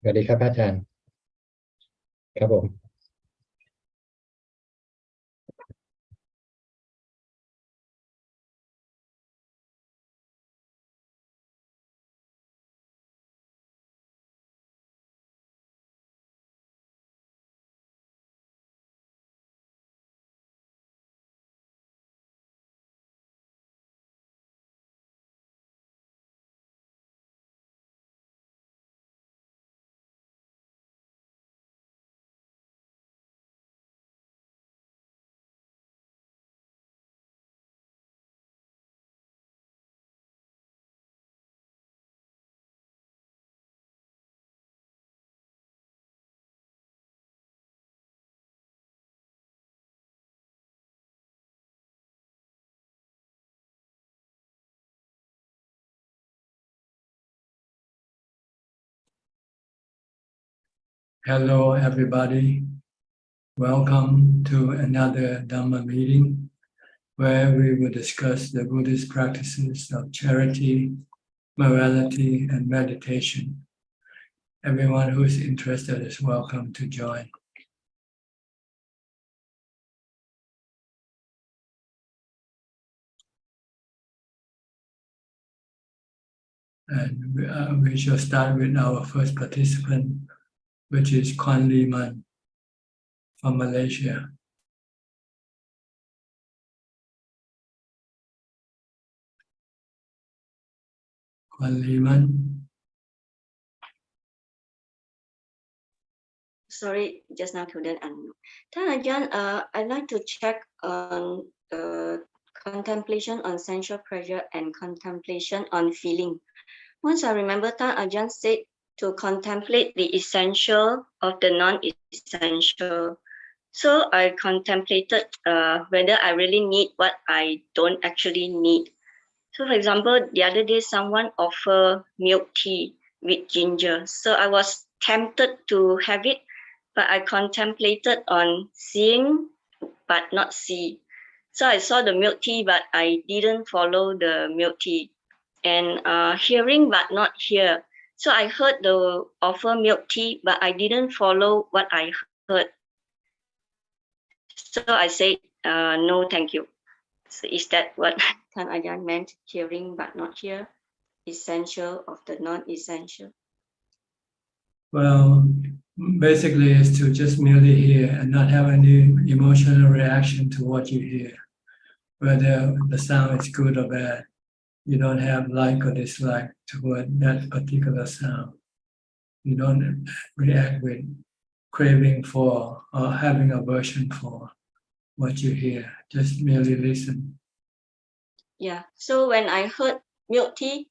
สวัสดีครับอาจารย์ครับผม Hello, everybody. Welcome to another Dhamma meeting where we will discuss the Buddhist practices of charity, morality, and meditation. Everyone who is interested is welcome to join. And we shall start with our first participant, which is Kwan Lee Man from Malaysia. Kwan Lee Man. Sorry, just now couldn't unmute. Ajaan, I'd like to check on contemplation on sensual pleasure and contemplation on feeling. Once I remember Ajaan said to contemplate the essential of the non-essential. So I contemplated whether I really need what I don't actually need. So for example, the other day someone offered milk tea with ginger. So I was tempted to have it, but I contemplated on seeing but not see. So I saw the milk tea, but I didn't follow the milk tea. And hearing but not hear. So I heard the offer milk tea, but I didn't follow what I heard. So I said, no, thank you. So is that what Tan Ajaan meant? Hearing but not hear, essential of the non-essential. Well, basically it's to just merely hear and not have any emotional reaction to what you hear, whether the sound is good or bad. You don't have like or dislike toward that particular sound. You don't react with craving for or having aversion for what you hear. Just merely listen. Yeah. So when I heard milk tea,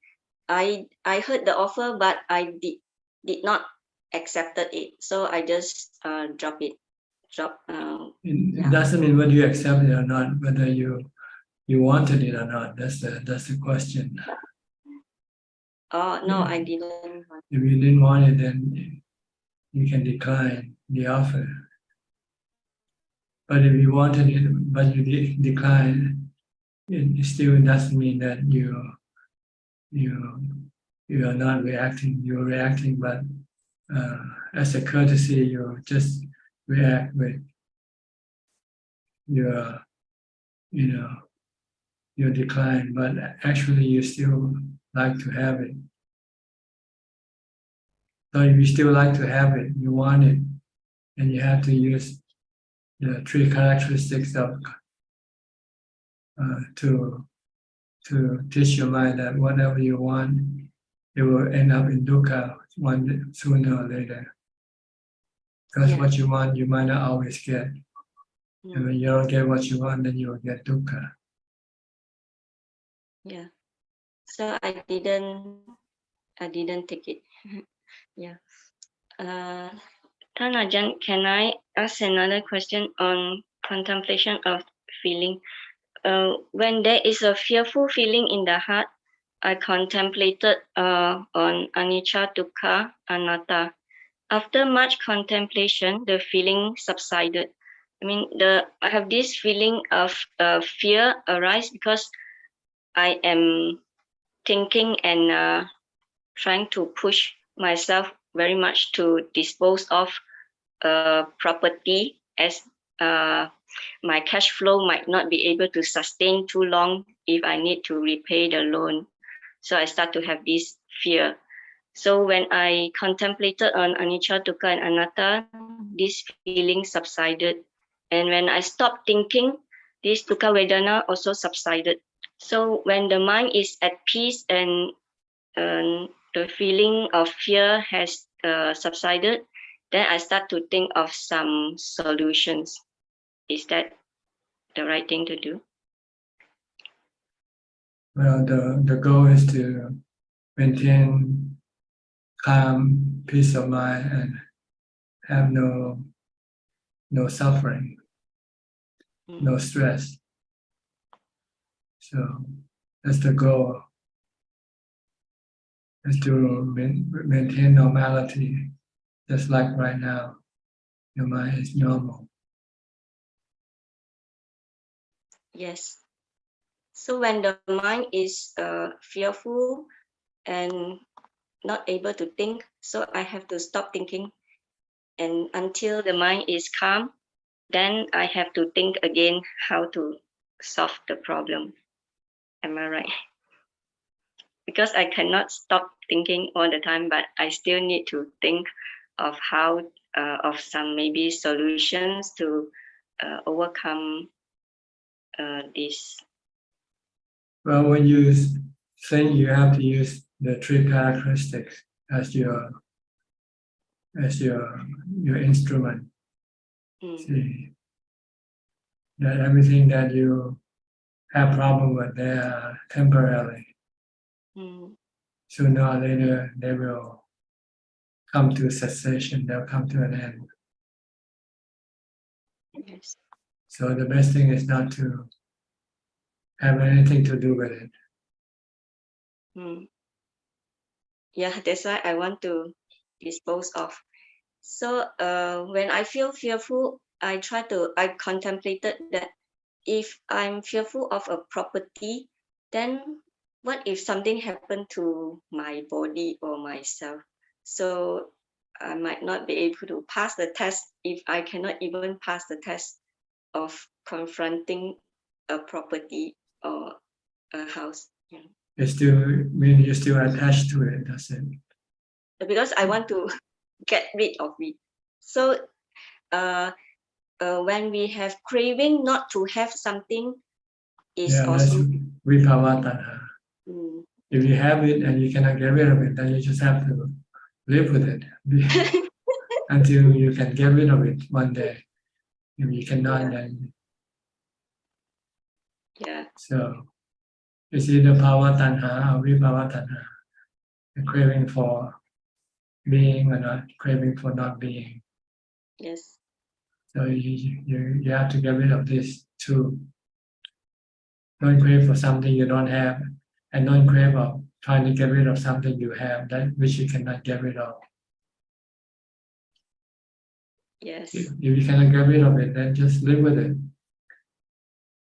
I heard the offer, but I did not accepted it. So I just drop it. It doesn't mean whether you accept it or not, whether you wanted it or not. That's the question. Oh no, I didn't. If you didn't want it, then you can decline the offer. But if you wanted it, but you decline, it still doesn't mean that you are not reacting. You're reacting, but as a courtesy, you just react with your, your decline. But actually, you still like to have it. So if you still like to have it, you want it, and you have to use the three characteristics of to teach your mind that whatever you want, it will end up in dukkha one sooner or later. Because what you want, you might not always get. And when you don't get what you want, then you will get dukkha. Yeah. So I didn't take it. Yeah. Tan Ajaan, can I ask another question on contemplation of feeling? When there is a fearful feeling in the heart, I contemplated on anicca, dukkha, anatta. After much contemplation, the feeling subsided. I mean, I have this feeling of fear arise because I am thinking and trying to push myself very much to dispose of property, as my cash flow might not be able to sustain too long if I need to repay the loan. So I start to have this fear. So when I contemplated on anicca, dukkha, and anatta, this feeling subsided. And when I stopped thinking, this dukkha vedana also subsided. So when the mind is at peace and the feeling of fear has subsided, then I start to think of some solutions. Is that the right thing to do? Well, the goal is to maintain calm, peace of mind, and have no suffering, no stress. So that's the goal, is to maintain normality, just like right now. Your mind is normal. Yes. So when the mind is fearful and not able to think, so I have to stop thinking, and until the mind is calm, then I have to think again how to solve the problem. Am I right? Because I cannot stop thinking all the time, but I still need to think of how of some maybe solutions to overcome this. Well, when you think, you have to use the three characteristics as your instrument. See that everything that you have problem with, they are temporary. Sooner or later, they will come to cessation. They'll come to an end. Yes. So the best thing is not to have anything to do with it. Yeah, that's why I want to dispose of. So when I feel fearful, I contemplated that if I'm fearful of a property, then what if something happened to my body or myself? So I might not be able to pass the test if I cannot even pass the test of confronting a property or a house. Yeah. You're still attached to it, does it? Because I want to get rid of it. So when we have craving not to have something, is that's also vibhava tanha. If you have it and you cannot get rid of it, then you just have to live with it until you can get rid of it one day. If you cannot, then so it's either bhava tanha or vibhava tanha, the craving for being or not, craving for not being. Yes. So you have to get rid of this too. Don't crave for something you don't have, and don't crave of trying to get rid of something you have that which you cannot get rid of. Yes. If you cannot get rid of it, then just live with it.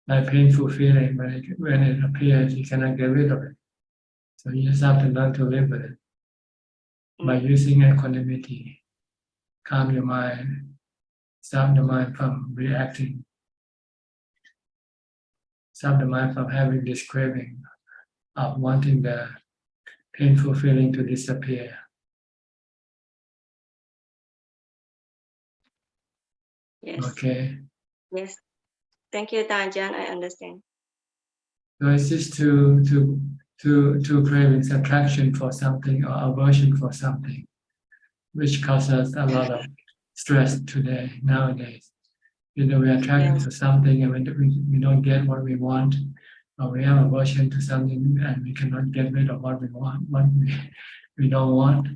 That painful feeling when it appears, you cannot get rid of it. So you just have to learn to live with it by using equanimity. Calm your mind, stop the mind from reacting, stop the mind from having this craving of wanting the painful feeling to disappear. Yes. Okay. Yes. Thank you, Ajaan. I understand. So it's just two cravings, attraction for something or aversion for something, which causes a lot of stress today, nowadays. Either we're attracted to something and we don't get what we want, or we have aversion to something and we cannot get rid of what we want, what we don't want,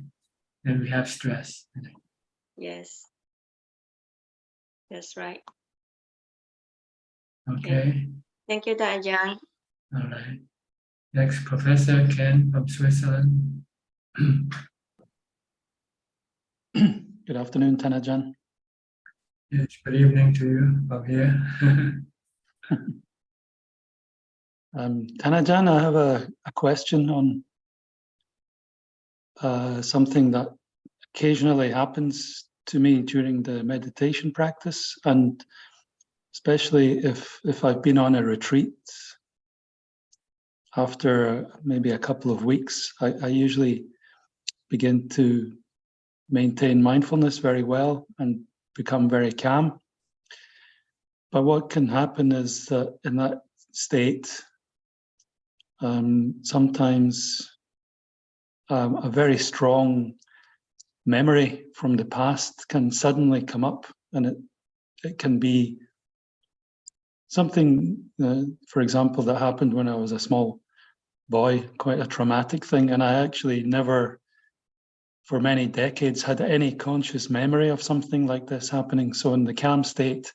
then we have stress. Yes. That's right. Okay. Thank you, Ajaan. All right. Next, Professor Ken from Switzerland. Good afternoon, Ajaan. Yes, good evening to you from here. Ajaan, I have a question on something that occasionally happens to me during the meditation practice, and especially if I've been on a retreat. After maybe a couple of weeks, I usually begin to maintain mindfulness very well and become very calm. But what can happen is that in that state, sometimes a very strong memory from the past can suddenly come up, and it can be something, for example, that happened when I was a small boy, quite a traumatic thing, and I actually never, for many decades, had any conscious memory of something like this happening. So in the calm state,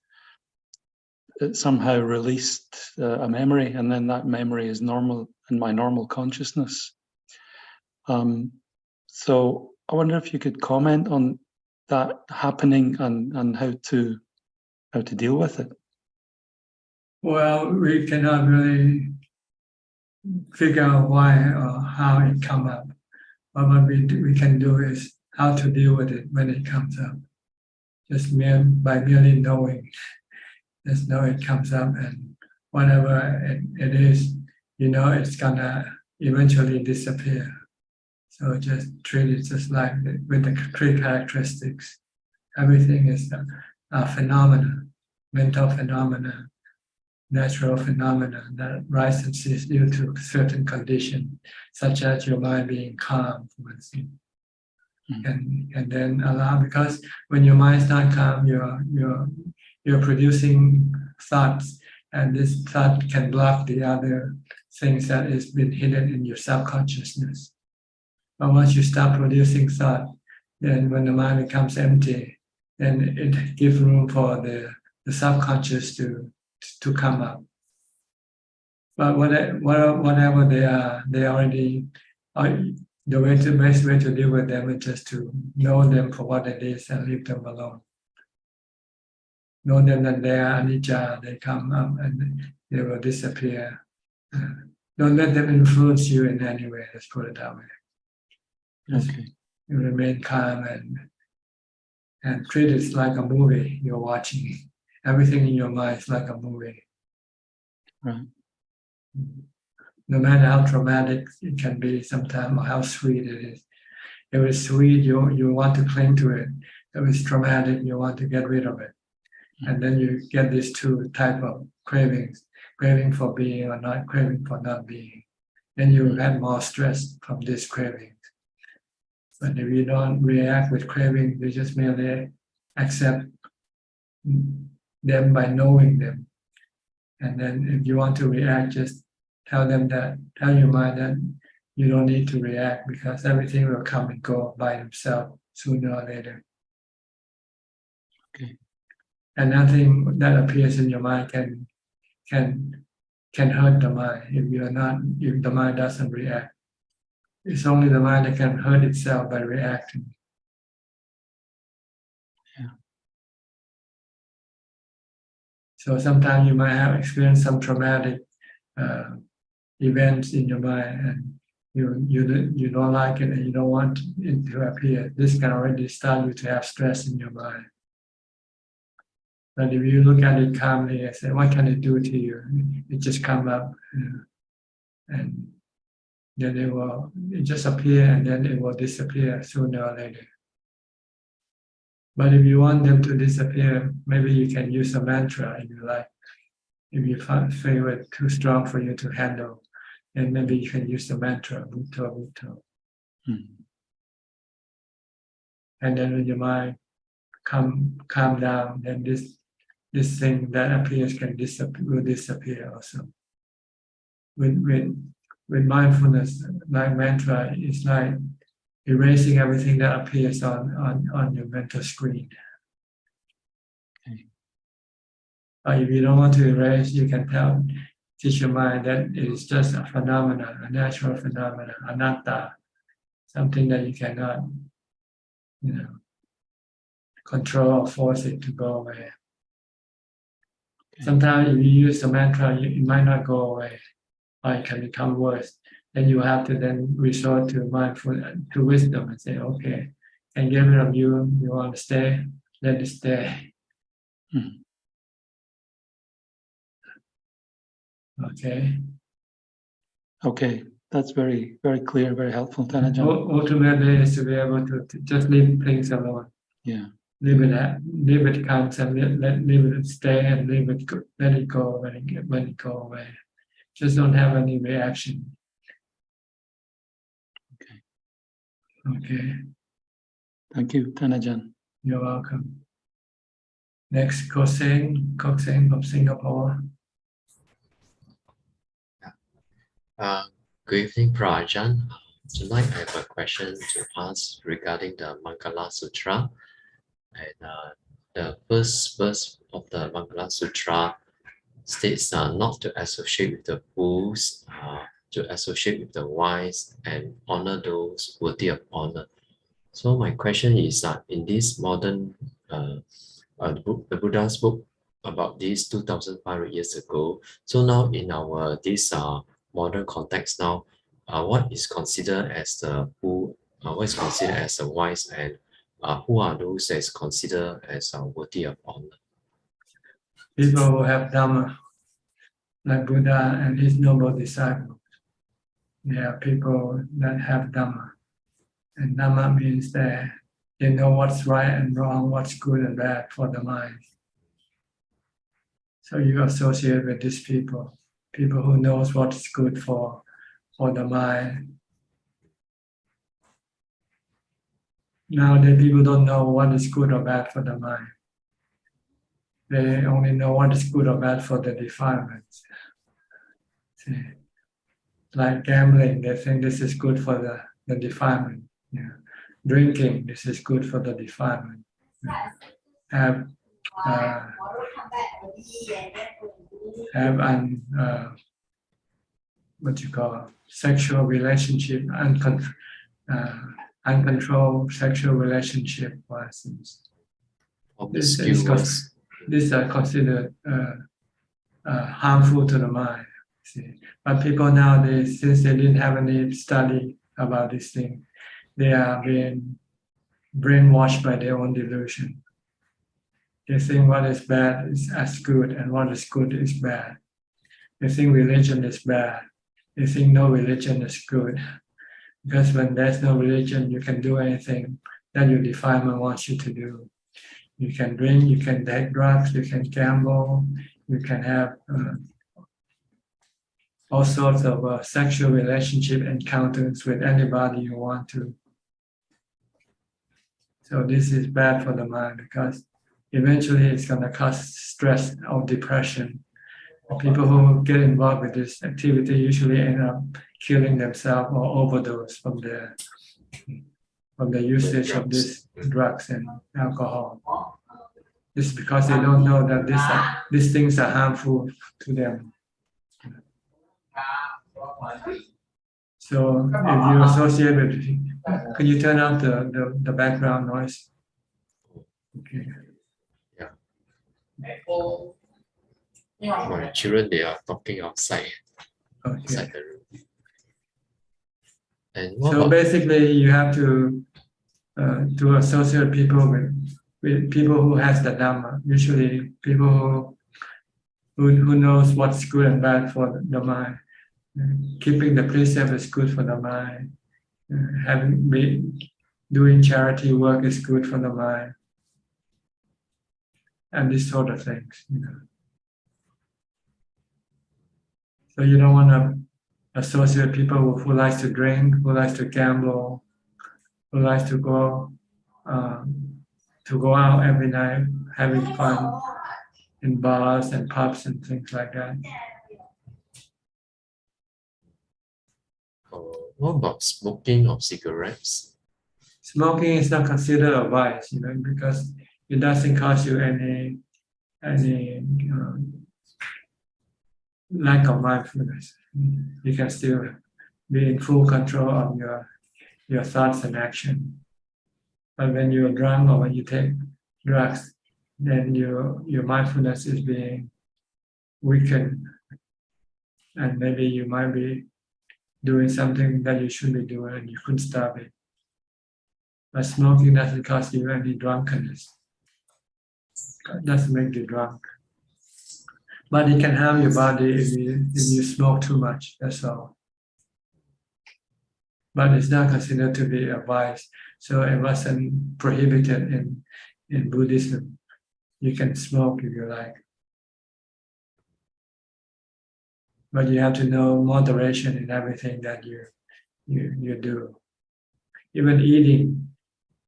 it somehow released a memory, and then that memory is normal in my normal consciousness. So I wonder if you could comment on that happening and how to deal with it. Well, we cannot really figure out why or how it come up. But what we can do is how to deal with it when it comes up. Just by merely knowing. Just know it comes up, and whatever it is, it's gonna eventually disappear. So just treat it just like with the three characteristics. Everything is a phenomena, mental phenomena, natural phenomena that rises due to certain condition, such as your mind being calm, for instance. And then allow, because when your mind is not calm, you're producing thoughts, and this thought can block the other things that has been hidden in your subconsciousness. But once you stop producing thought, then when the mind becomes empty, then it gives room for the subconscious to come up. But whatever they are, they already are. The best way to deal with them is just to know them for what it is and leave them alone. Know them that they are anicca, they come up and they will disappear. Don't let them influence you in any way, let's put it that way. Okay. You remain calm and treat it like a movie you're watching. Everything in your mind is like a movie. Right. No matter how traumatic it can be sometimes, or how sweet it is. If it's sweet, you want to cling to it. If it's traumatic, you want to get rid of it. And then you get these two type of cravings, craving for being or not, craving for not being. Then you have more stress from these cravings. But if you don't react with craving, you just merely accept them by knowing them. And then if you want to react, just tell your mind that you don't need to react, because everything will come and go by itself sooner or later. Okay. And nothing that appears in your mind can hurt the mind if the mind doesn't react. It's only the mind that can hurt itself by reacting. Yeah. So sometimes you might have experienced some traumatic events in your mind, and you don't like it and you don't want it to appear. This can already start you to have stress in your mind. But if you look at it calmly and say, what can it do to you? It just come up, and then it just appear, and then it will disappear sooner or later. But if you want them to disappear, maybe you can use a mantra if you like. If you feel it too strong for you to handle, then maybe you can use the mantra, Bhutto, Bhutto. And then when your mind calm down, then this thing that appears will disappear also. With mindfulness, like mantra, it's like erasing everything that appears on your mental screen. Okay. If you don't want to erase, you can teach your mind that it is just a phenomenon, a natural phenomenon, anatta, something that you cannot, control or force it to go away. Okay. Sometimes if you use the mantra, it might not go away, or it can become worse. Then you have to then resort to mindfulness, to wisdom, and say, okay, can get rid of you. You want to stay, let it stay. Okay. Okay, that's very, very clear, very helpful, Ajaan. Ultimately is to be able to just leave things alone. Yeah. Leave it comes and leave it stay and let it go when it go away. Just don't have any reaction. Okay. Thank you, Ajaan. You're welcome. Next, Koseng from Singapore. Good evening, Ajaan. Tonight I have a question to ask regarding the Mangala Sutra. And the first verse of the Mangala Sutra states not to associate with the fools, to associate with the wise, and honor those worthy of honor. So my question is that in this modern book, the Buddha's book about this 2,500 years ago. So now in our this modern context now, what is considered as the what is considered as a wise, and who are those that is considered as worthy of honor? People who have Dhamma, like Buddha and his noble disciples. They are people that have Dhamma. And Dhamma means that they know what's right and wrong, what's good and bad for the mind. So you associate with these people who knows what's good for the mind. Nowadays, people don't know what is good or bad for the mind. They only know what is good or bad for the defilements. See? Like gambling, they think this is good for the defilement. Yeah. Drinking, this is good for the defilement. Have what you call sexual relationship, uncontrolled sexual relationship, for instance. These are considered harmful to the mind. See? But people nowadays, since they didn't have any study about this thing, they are being brainwashed by their own delusion. They think what is bad is as good and what is good is bad. They think religion is bad. They think no religion is good. Because when there's no religion, you can do anything that your defilement wants you to do. You can drink, you can take drugs, you can gamble, you can have all sorts of sexual relationship encounters with anybody you want to. So this is bad for the mind because eventually it's going to cause stress or depression. The people who get involved with this activity usually end up killing themselves or overdose from the usage of these drugs and alcohol. It's because they don't know that these things are harmful to them. So if you associate with, can you turn off the background noise? Okay. My children, they are talking outside the room. And so basically, you have to associate people with people who has the Dhamma. Usually, people who knows what's good and bad for the mind. Keeping the precept is good for the mind. Doing charity work is good for the mind, and these sort of things. So you don't want to associate people who likes to drink, who likes to gamble, who likes to go out every night having fun in bars and pubs and things like that. What about smoking of cigarettes? Smoking is not considered a vice, because it doesn't cause you any lack of mindfulness. You can still be in full control of your thoughts and action. But when you're drunk or when you take drugs, then your mindfulness is being weakened, and maybe you might be doing something that you shouldn't be doing and you couldn't stop it. But smoking doesn't cause you any drunkenness. It doesn't make you drunk. But it can harm your body if you smoke too much, that's all. But it's not considered to be a vice, so it wasn't prohibited in Buddhism. You can smoke if you like. But you have to know moderation in everything that you do. Even eating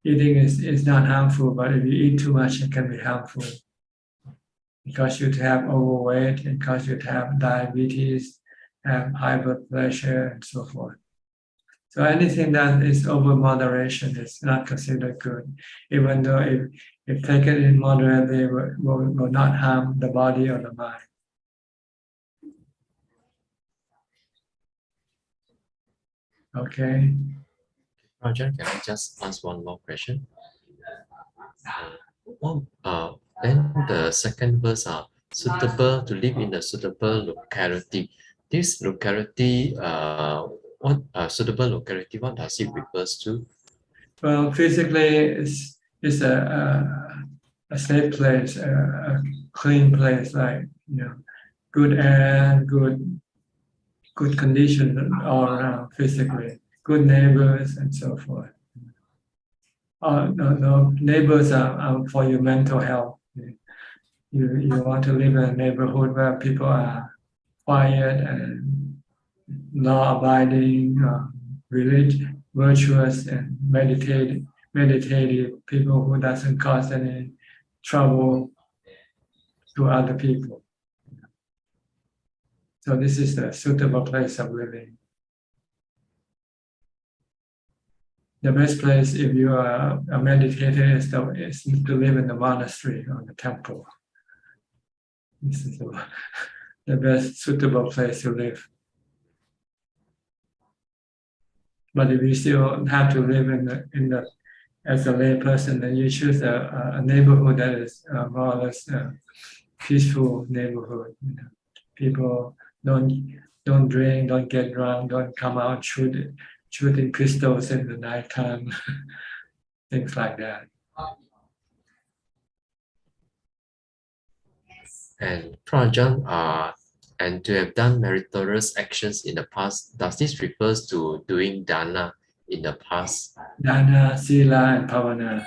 is not harmful, but if you eat too much, it can be harmful. It causes you to have overweight, it causes you to have diabetes, have high blood pressure, and so forth. So anything that is over moderation is not considered good, even though if taken in moderately, will not harm the body or the mind. Okay. Ajaan, can I just ask one more question? Then the second verse are suitable to live in a suitable locality. This locality, what suitable locality? What does it refers to? Well, physically, it's a safe place, a clean place, like good air, good conditions all around physically, good neighbors, and so forth. No, neighbors are for your mental health. You want to live in a neighborhood where people are quiet and law-abiding, virtuous, and meditative people who doesn't cause any trouble to other people. So this is the suitable place of living. The best place if you are a meditator is to live in the monastery or the temple. This is the best suitable place to live. But if you still have to live in the as a lay person, then you choose a neighborhood that is more or less a peaceful neighborhood. People don't drink, don't get drunk, don't come out shooting pistols in the nighttime, things like that. And Ajaan, and to have done meritorious actions in the past, does this refers to doing dana in the past? Dana, sila, and pavana.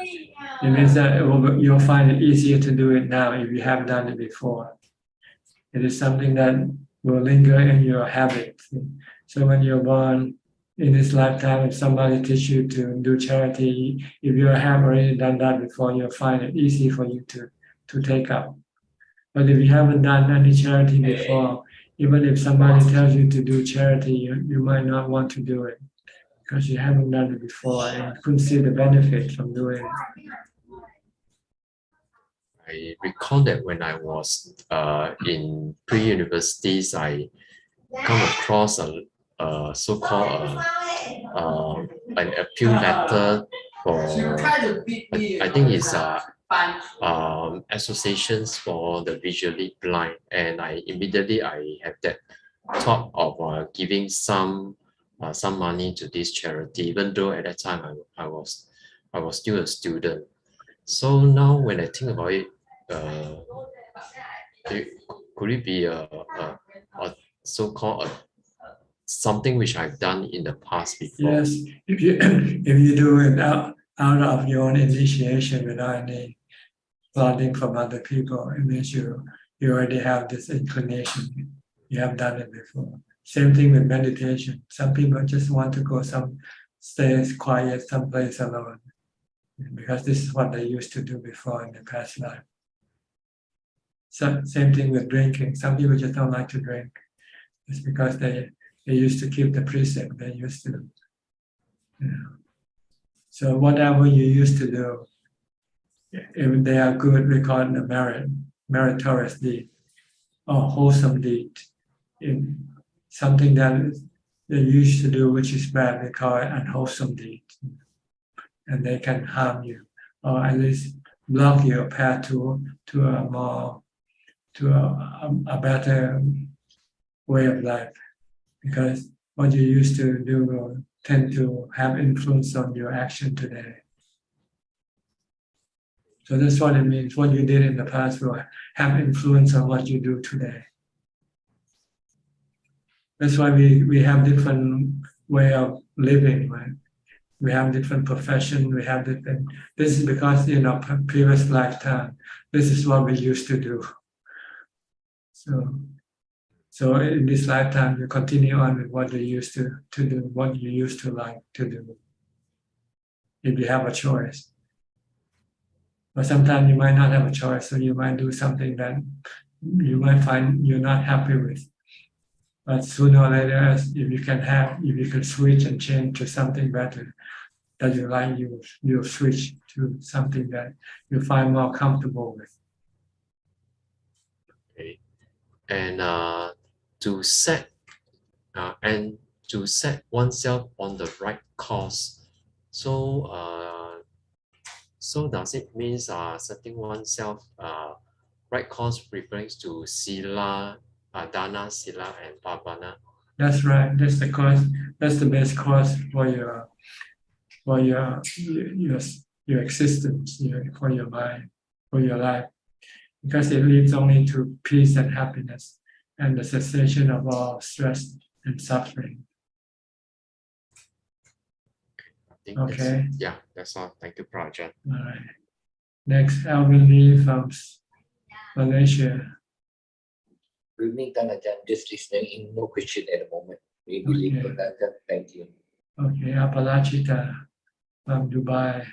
It means that you'll find it easier to do it now if you have done it before. It is something that will linger in your habit. So when you're born in this lifetime, if somebody teach you to do charity, if you have already done that before, you'll find it easy for you to take up. But if you haven't done any charity before, even if somebody tells you to do charity, you might not want to do it because you haven't done it before and couldn't see the benefit from doing it. I recall that when I was in pre-universities, I come across a so-called an appeal letter for I think it's associations for the visually blind, and I immediately have that thought of giving some money to this charity, even though at that time I was still a student. So now when I think about it, could it be a so-called something which I've done in the past before? Yes, if you do it out of your own initiation without any prodding from other people, it means you already have this inclination. You have done it before. Same thing with meditation. Some people just want to go stay quiet, someplace alone, because this is what they used to do before in the past life. So same thing with drinking. Some people just don't like to drink. It's because they used to keep the precept. They used to, So whatever you used to do, if they are good, we call it a meritorious deed or wholesome deed. In something that they used to do which is bad, we call it unwholesome deed. And they can harm you, or at least block your path to a better way of life. Because what you used to do will tend to have influence on your action today. So that's what it means. What you did in the past will have influence on what you do today. That's why we have different way of living, right? We have different profession. We have different. This is because in our previous lifetime, this is what we used to do. So in this lifetime, you continue on with what you used to do, what you used to like to do. If you have a choice. But sometimes you might not have a choice, so you might do something that you might find you're not happy with. But sooner or later, if you can switch and change to something better that you like, you'll switch to something that you find more comfortable with. Okay. And to set oneself on the right course. So does it mean setting oneself right course refers to sila, dana, sila, and pavana? That's right. That's the course. That's the best course for your existence, for your mind, for your life, because it leads only to peace and happiness and the cessation of all stress and suffering. I think Okay. that's all. Thank you, Ajaan. All right. Next, Alvin Lee from Malaysia. Good evening, Ajaan. Just listening in, no question at the moment. We believe Okay. in Ajaan. Thank you. Okay, Apalachita from Dubai.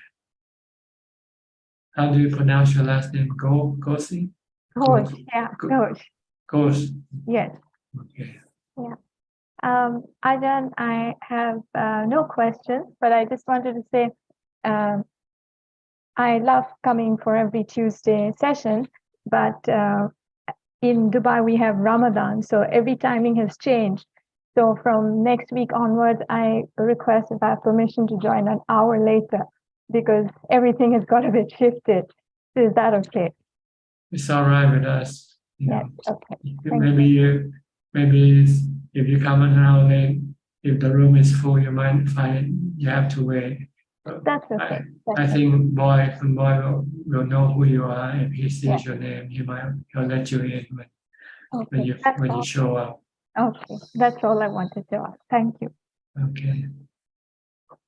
How do you pronounce your last name? Gosi? Coach, yeah, Go- coach. Ghost. Yes. Okay. Ajaan, I have no questions, but I just wanted to say I love coming for every Tuesday session, but in Dubai we have Ramadan, so every timing has changed. So from next week onwards, I request if I have permission to join an hour later because everything has got a bit shifted. So is that okay? It's all right with us. Yes. Okay. Maybe if you come an hour late, if the room is full, you might find you have to wait. That's okay. I think boy will know who you are. If he sees your name, he'll let you in when you show up. Okay, that's all I wanted to ask. Thank you. Okay.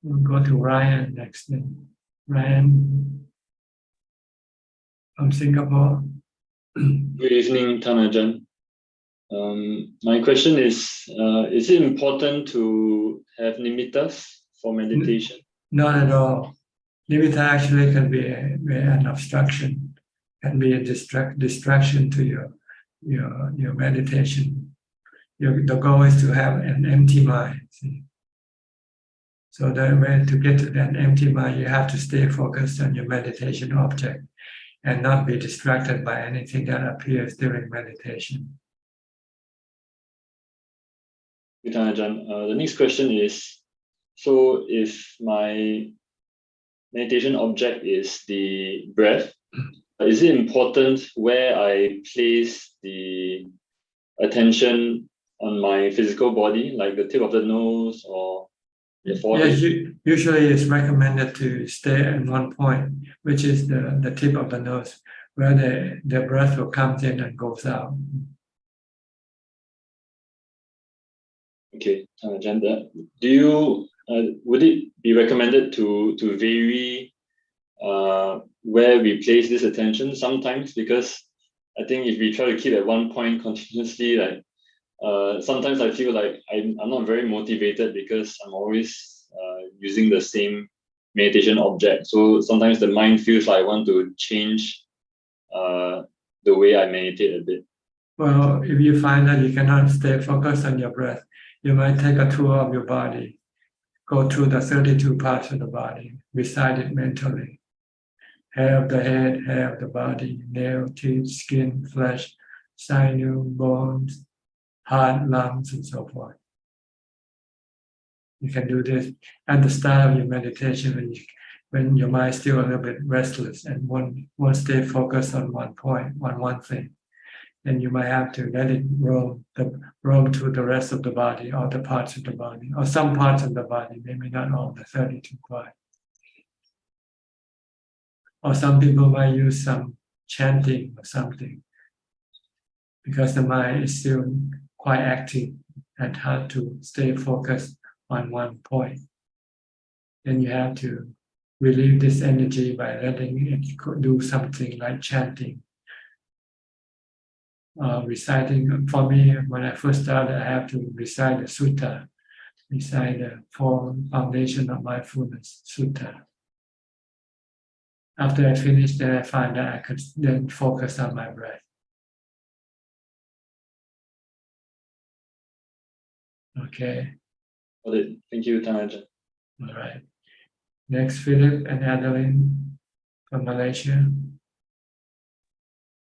We'll go to Ryan next then. Ryan from Singapore. Good evening, Ajaan. My question is it important to have nimittas for meditation? Not at all. Nimitta actually can be an obstruction, can be a distraction to your meditation. The goal is to have an empty mind. See? So that way, to get to that empty mind, you have to stay focused on your meditation object and not be distracted by anything that appears during meditation. Good, Ajaan. The next question is, so if my meditation object is the breath, is it important where I place the attention on my physical body, like the tip of the nose or the forehead? Yes, usually it's recommended to stay at one point, which is the tip of the nose, where the breath will come in and goes out. Okay, Ajaan, do you would it be recommended to vary where we place this attention sometimes? Because I think if we try to keep at one point continuously, like sometimes I feel like I'm not very motivated because I'm always using the same meditation object. So sometimes the mind feels like I want to change the way I meditate a bit. Well, if you find that you cannot stay focused on your breath, you might take a tour of your body, go through the 32 parts of the body, recite it mentally. Hair of the head, hair of the body, nail, teeth, skin, flesh, sinew, bones, heart, lungs, and so forth. You can do this at the start of your meditation when your mind is still a little bit restless and won't stay focused on one point, on one thing. Then you might have to let it roam to the rest of the body or the parts of the body or some parts of the body, maybe not all the 32 parts. or some people might use some chanting or something, because the mind is still quite active and hard to stay focused on one point. Then you have to relieve this energy by letting it do something like chanting, reciting. For me, when I first started, I have to recite the sutta, recite the four foundation of mindfulness sutta. After I finished, then I find that I could then focus on my breath. Okay, Got it. Thank you, Tanajan. all right. Next, Philip and Adeline from Malaysia.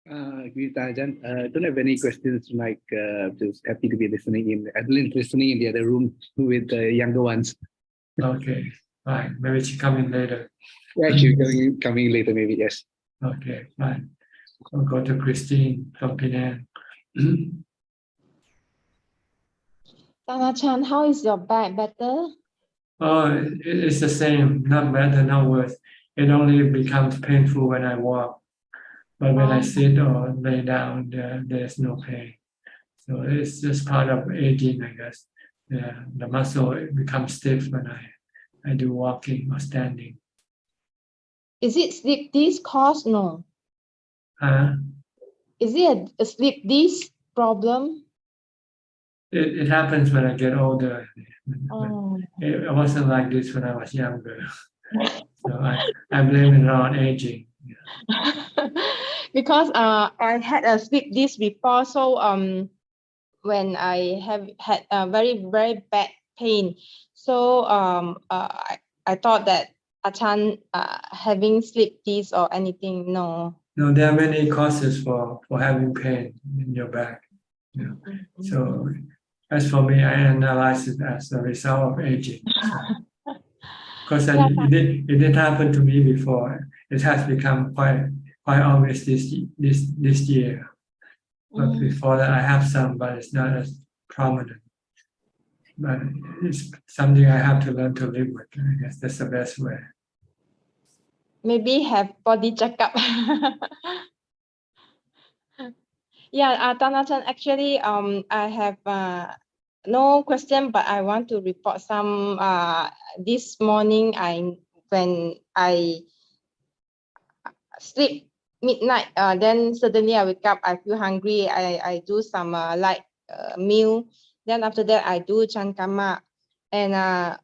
Ajaan, don't have any questions tonight. Just happy to be listening in. Adeline listening in the other room with the younger ones. Okay, fine. Maybe she come in later. Yeah, she's coming later, maybe. Yes. Okay, fine. We'll go to Christine from Penang. Ajaan, how is your back? Better? Oh, it's the same, not better, not worse. It only becomes painful when I walk. But when I sit or lay down, there's no pain. So it's just part of aging, I guess. The muscle becomes stiff when I do walking or standing. Is it sleep disc cause? No. Is it a sleep disc problem? It happens when I get older. Oh. It wasn't like this when I was younger. So I blame it on aging. Because I had a sleep disc before, so when I have had a very bad pain, so I thought that Ajaan having sleep disc or anything. No. No, there are many causes for having pain in your back. Yeah. So as for me, I analyze it as a result of aging. Because it didn't happen to me before. It has become quite obvious this year. But before that, I have some, but it's not as prominent. But it's something I have to learn to live with. I guess that's the best way. Maybe have body checkup. Yeah, Ajaan, actually, I have no question, but I want to report some. This morning, when I sleep midnight, then suddenly I wake up. I feel hungry. I do some light meal. Then after that, I do chankama, and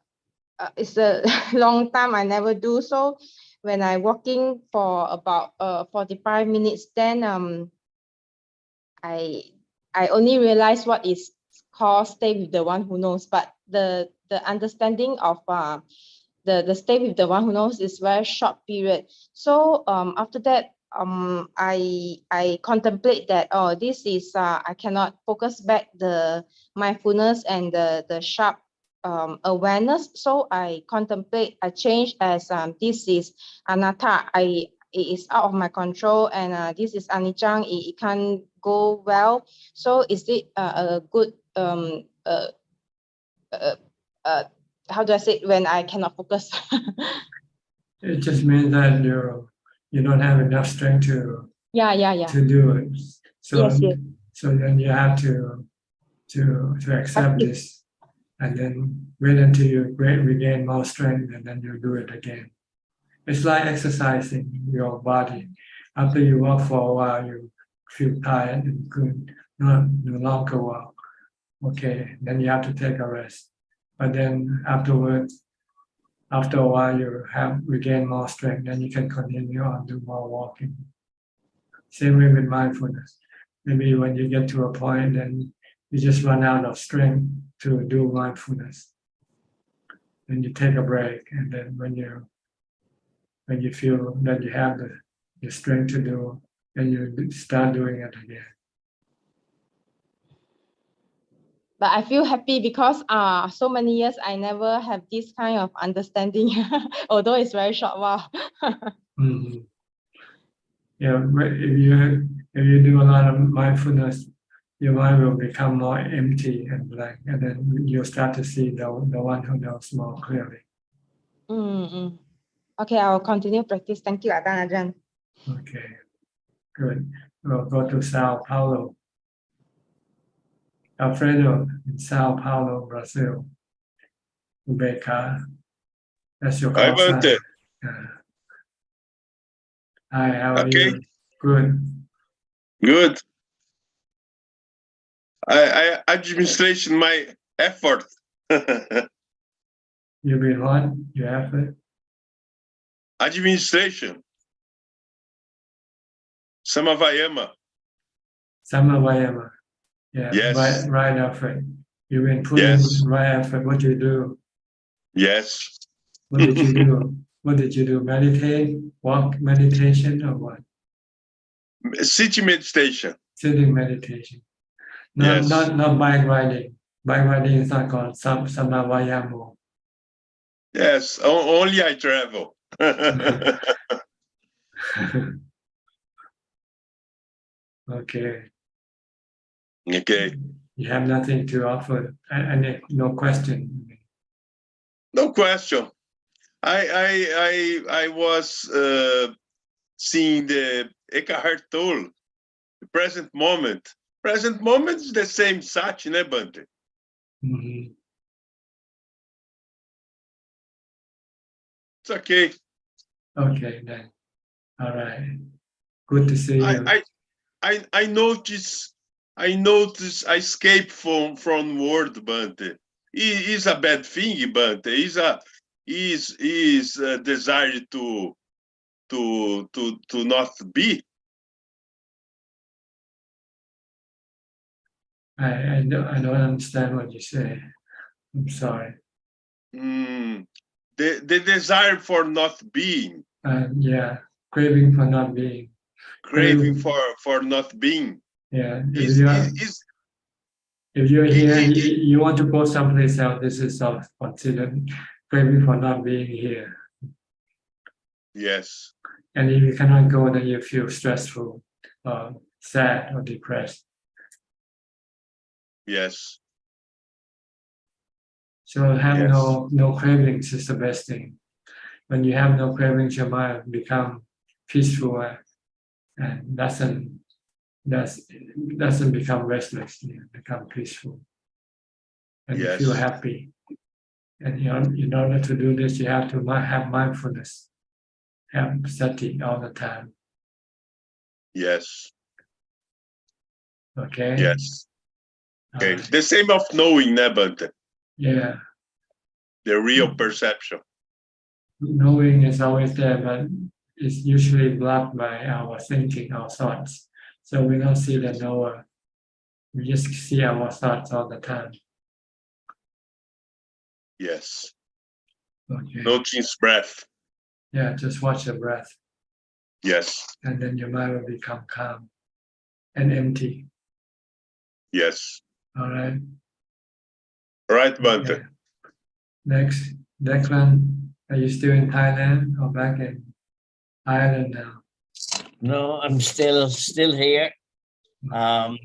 it's a long time I never do. So when I walking for about 45 minutes, then I only realize what is called stay with the one who knows, but the understanding of the stay with the one who knows is very short period. So after that I contemplate that, oh, this is I cannot focus back the mindfulness and the sharp awareness. So I contemplate, I change as this is anatta, it is out of my control, and this is anicca, it can't go well. So is it a good how do I say it when I cannot focus? It just means that you don't have enough strength to do it. So Yes. so then you have to accept this, and then wait until you regain more strength, and then you do it again. It's like exercising your body. After you walk for a while, you feel tired and could no longer walk. Okay, then you have to take a rest. But then afterwards, after a while, you have regain more strength, then you can continue on do more walking. Same way with mindfulness. Maybe when you get to a point, then you just run out of strength to do mindfulness. Then you take a break, and then when you feel that you have the strength to do, then you start doing it again. But I feel happy because so many years I never have this kind of understanding, although it's very short while. Yeah, if you do a lot of mindfulness, your mind will become more empty and blank, and then you'll start to see the one who knows more clearly. Okay, I will continue practice. Thank you, Ajaan. Okay, good. We'll go to Sao Paulo. Alfredo in Sao Paulo, Brazil. Ubeka. That's your Hi, call sign. Bante. Hi, how are Okay, you? Good. good. I administration my effort. You been what? You have it? Administration. Samavayama. Samayama. Yeah, Yes. right effort. You've been putting Yes. right effort. What you do? Yes. What did you do? What did you do? Meditate? Walk meditation or what? City meditation. Sitting meditation. Not Yes. not bike riding. Bike riding is not called samayama. Yes. Only I travel. Okay. Okay. You have nothing to offer. And no question. No question. I was seeing the Eckhart Tolle, the present moment. Present moment is the same Sati, né, Bante? Mhm. It's okay. Okay, then. All right. Good to see you. I notice I escape from word, Bante. Is a bad thing, Bante. Is a desire to not be. I don't understand what you say. I'm sorry. The desire for not being, Yeah, craving for not being. craving for not being. Yeah, Is if you're here, is you want to go someplace else, this is considered craving for not being here. yes, And if you cannot go, then you feel stressful, sad, or depressed. yes, So have yes, no cravings is the best thing. When you have no cravings, your mind become peaceful and doesn't become restless. You become peaceful, and you feel yes, happy. And in order to do this, you have to have mindfulness, have sati all the time. yes, Okay. yes. Okay. Right. The same of knowing, né, Bante? Yeah. The real perception. Knowing is always there, but it's usually blocked by our thinking, our thoughts. So we don't see the knower. We just see our thoughts all the time. Yes. Okay. Noticing breath. Yeah, just watch the breath. Yes. And then your mind will become calm and empty. Yes. All right. Right, Bante. Okay. Next, Declan, are you still in Thailand or back in Ireland now? No, I'm still here. I'm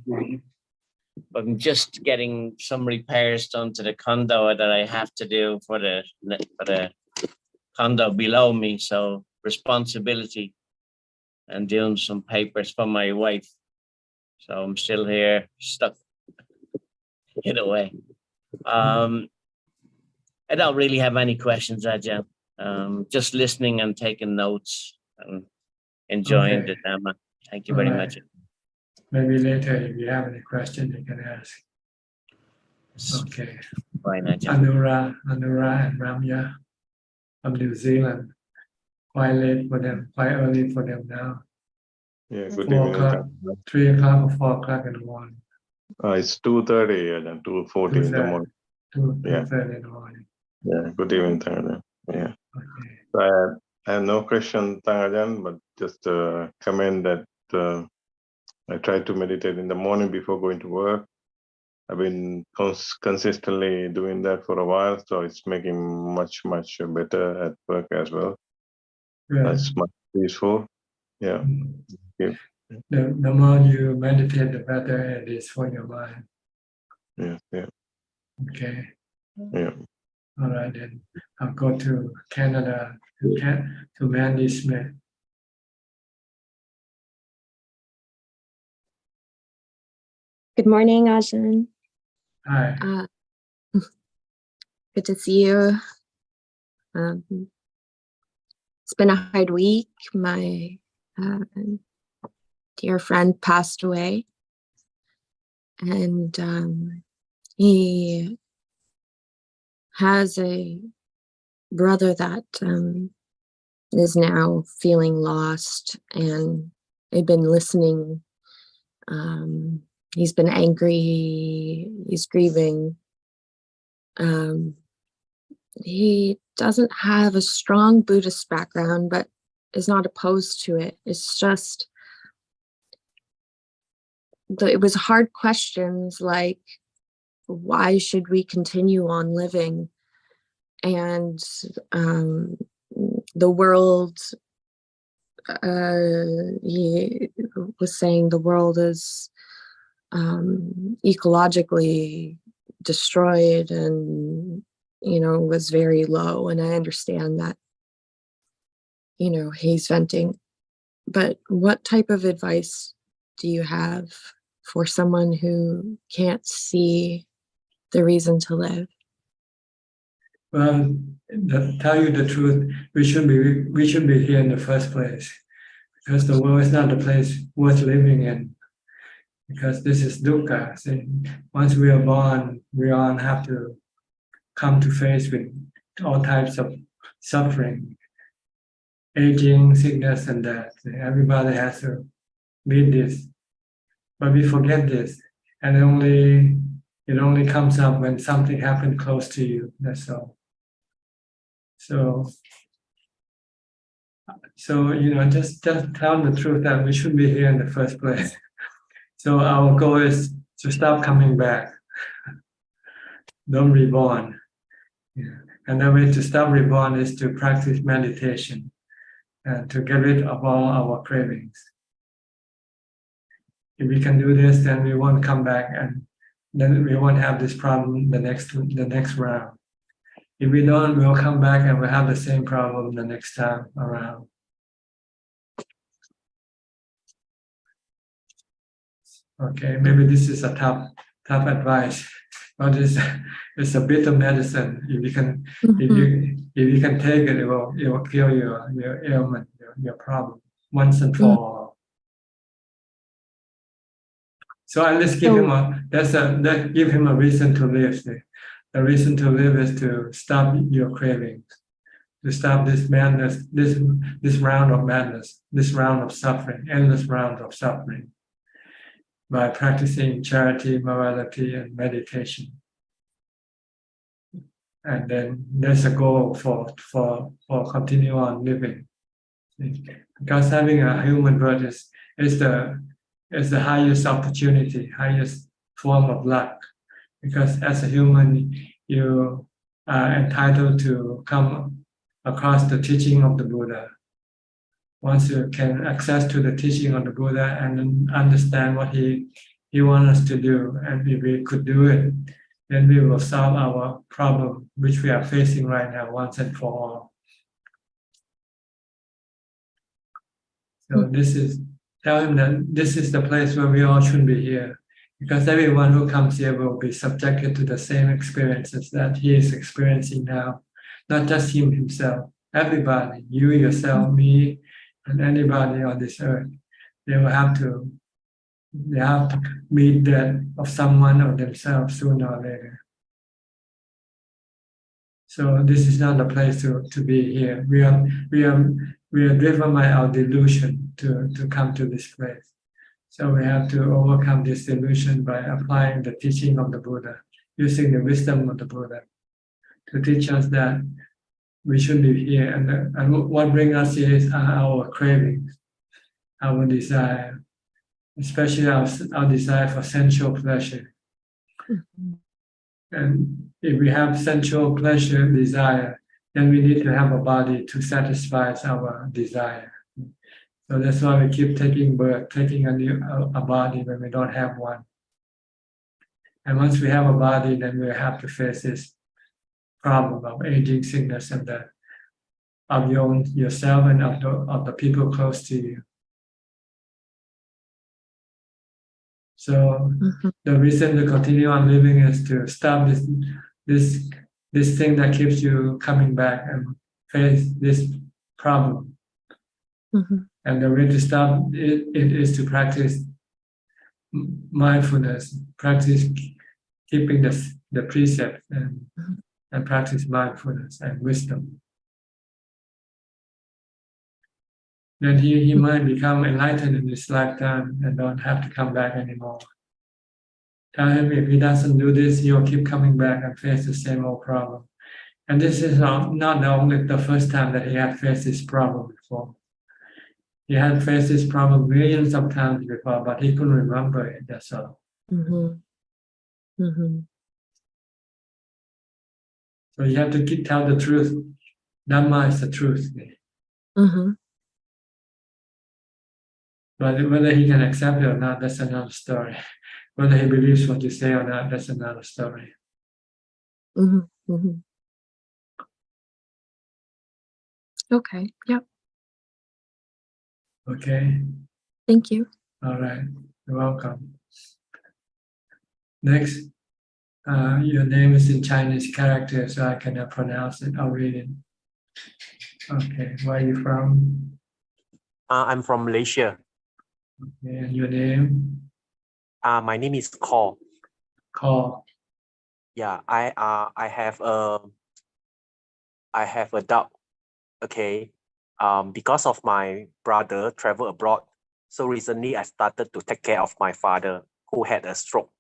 just getting some repairs done to the condo that I have to do for the condo below me. So responsibility and doing some papers for my wife. So I'm still here, stuck in a way. I don't really have any questions, Ajahn. Just listening and taking notes and enjoying Okay. the Dhamma. Thank you All very right. much. Maybe later, if you have any question, you can ask. Okay. Fine, Ajahn. Anura and Ramya from New Zealand. Quite late for them, quite early for them now. Yeah, good 4 evening. o'clock, 3 o'clock or 4 o'clock in the morning. It's 2:30 and 2:40 in the morning. 2:30 in the morning. Yeah, good evening, Tangajan. Yeah. Okay. So I have no question, Tangajan, but just a comment that I try to meditate in the morning before going to work. I've been consistently doing that for a while, so it's making much better at work as well. Good. That's much peaceful. Yeah. Yeah. The more you meditate, the better it is for your mind. Yeah. Yeah. Okay. Yeah. All right, then I'll go to Canada to Mandy Smith. Good morning, Ajaan. Hi. Good to see you. It's been a hard week. My dear friend passed away, and he has a brother that is now feeling lost, and I've been listening. He's been angry. He's grieving. He doesn't have a strong Buddhist background, but is not opposed to it. It's just, it was hard questions like, why should we continue on living? And the world, he was saying the world is ecologically destroyed and, was very low. And I understand that, he's venting. But what type of advice do you have for someone who can't see the reason to live? Well, to tell you the truth, we should be here in the first place, because the world is not the place worth living in. Because this is dukkha. See, once we are born, we all have to come to face with all types of suffering, aging, sickness, and death. Everybody has to meet this, but we forget this, and it only comes up when something happened close to you. That's all. So just tell the truth that we should be here in the first place. So our goal is to stop coming back. Don't reborn. Yeah. And the way to stop reborn is to practice meditation and to get rid of all our cravings. If we can do this, then we won't come back, and then we won't have this problem the next round. If we don't, we'll come back and we'll have the same problem the next time around. Okay, maybe this is a tough advice, but it's a bitter medicine. If you can, if you can take it, it will cure your ailment, your problem once and for all. So at least give him a reason to live. The reason to live is to stop your cravings, to stop this madness, this round of madness, this round of suffering, endless round of suffering, by practicing charity, morality, and meditation. And then there's a goal for continue on living. Because having a human birth is the highest opportunity, highest form of luck. Because as a human, you are entitled to come across the teaching of the Buddha. Once you can access to the teaching of the Buddha and understand what he wants us to do, and if we could do it, then we will solve our problem, which we are facing right now, once and for all. So tell him that this is the place where we all should be here, because everyone who comes here will be subjected to the same experiences that he is experiencing now, not just him himself, everybody, you, yourself, me, and anybody on this earth. They have to meet death of someone or themselves sooner or later. So this is not the place to be here. We are driven by our delusion to come to this place. So we have to overcome this delusion by applying the teaching of the Buddha, using the wisdom of the Buddha to teach us that we should be here. And what brings us here is our cravings, our desire, especially our desire for sensual pleasure. And if we have sensual pleasure, desire, then we need to have a body to satisfy our desire. So that's why we keep taking birth, taking a body when we don't have one. And once we have a body, then we have to face this problem of aging, sickness, and death of yourself and of the people close to you. So the reason to continue on living is to stop this thing that keeps you coming back and face this problem. And the way to stop it is to practice mindfulness, practice keeping the precepts, and practice mindfulness and wisdom. Then he might become enlightened in this lifetime and don't have to come back anymore. Tell him if he doesn't do this, he'll keep coming back and face the same old problem. And this is not the first time that he had faced this problem before. He had faced this problem millions of times before, but he couldn't remember it, that's all. So you have to tell the truth. Dhamma is the truth. But whether he can accept it or not, that's another story. Whether he believes what you say or not, that's another story. Okay. Yep. Okay. Thank you. All right. You're welcome. Next, your name is in Chinese character, so I cannot pronounce it. I'll read it. Okay. Where are you from? I'm from Malaysia. Okay. And your name? My name is Call. Call. Yeah, I have a doubt. Okay. Because of my brother travel abroad, so recently I started to take care of my father who had a stroke.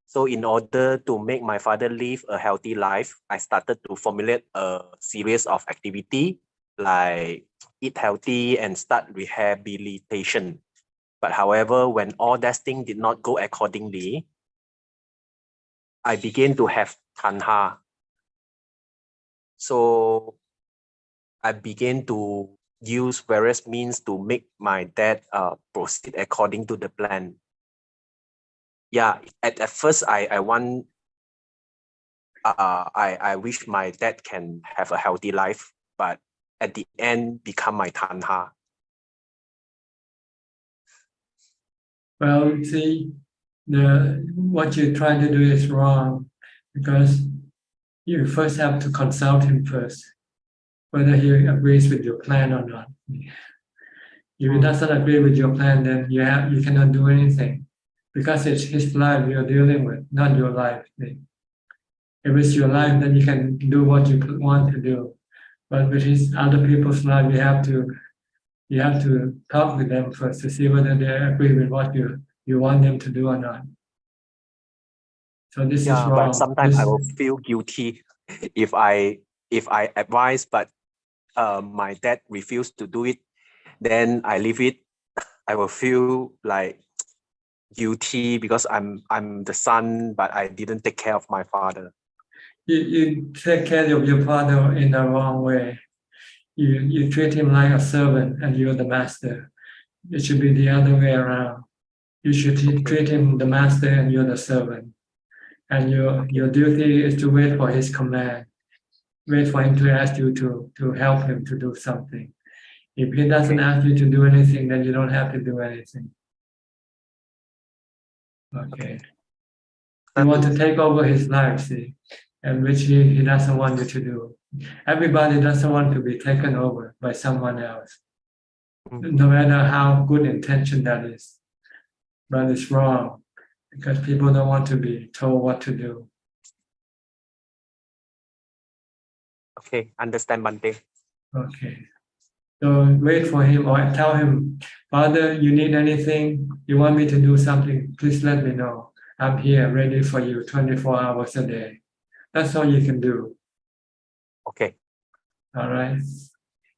So in order to make my father live a healthy life, I started to formulate a series of activity like eat healthy and start rehabilitation. But however, when all that thing did not go accordingly, I began to have tanha. So I began to use various means to make my dad proceed according to the plan. Yeah, at first I wish my dad can have a healthy life, but at the end become my tanha. Well, see, what you're trying to do is wrong, because you first have to consult him first, whether he agrees with your plan or not. If he doesn't agree with your plan, then you cannot do anything, because it's his life you're dealing with, not your life. If it's your life, then you can do what you want to do. But with his other people's life, you have to talk with them first to see whether they agree with what you want them to do or not. So this is wrong. But sometimes I will feel guilty if I advise, but my dad refused to do it, then I leave it. I will feel like guilty because I'm the son, but I didn't take care of my father. You take care of your father in the wrong way. You treat him like a servant and you're the master. It should be the other way around. You should treat him the master and you're the servant. And your duty is to wait for his command. Wait for him to ask you to help him to do something. If he doesn't ask you to do anything, then you don't have to do anything. Okay. You want to take over his life, see, and which he doesn't want you to do. Everybody doesn't want to be taken over by someone else, no matter how good intention that is. But it's wrong, because people don't want to be told what to do. Okay, understand, Bante. Okay. So wait for him or tell him, Father, you need anything? You want me to do something? Please let me know. I'm here ready for you 24 hours a day. That's all you can do. Okay. All right.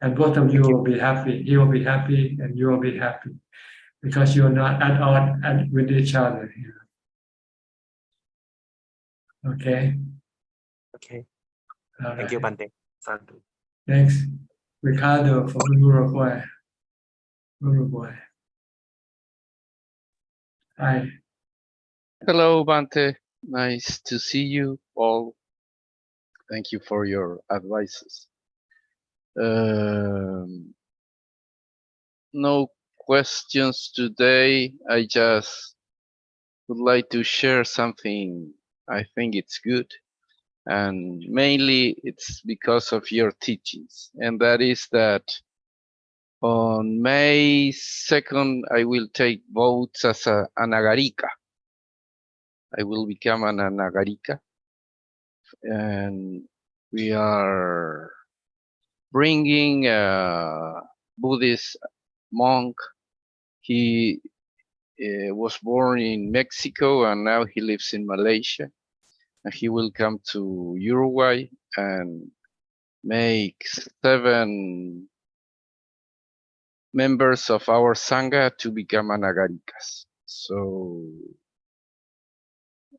And both of you will be happy. He will be happy and you will be happy, because you're not at odds with each other here. Okay. Okay. All Thank you, right. Bante. Sadhu. Next, Ricardo from Uruguay. Hi. Hello, Bante. Nice to see you all. Thank you for your advices. No questions today. I just would like to share something. I think it's good. And mainly it's because of your teachings. And that is that on May 2nd, I will take votes as an Anagarika. I will become an Anagarika. And we are bringing a Buddhist monk. He was born in Mexico and now he lives in Malaysia. And he will come to Uruguay and make 7 members of our Sangha to become Anagarikas. So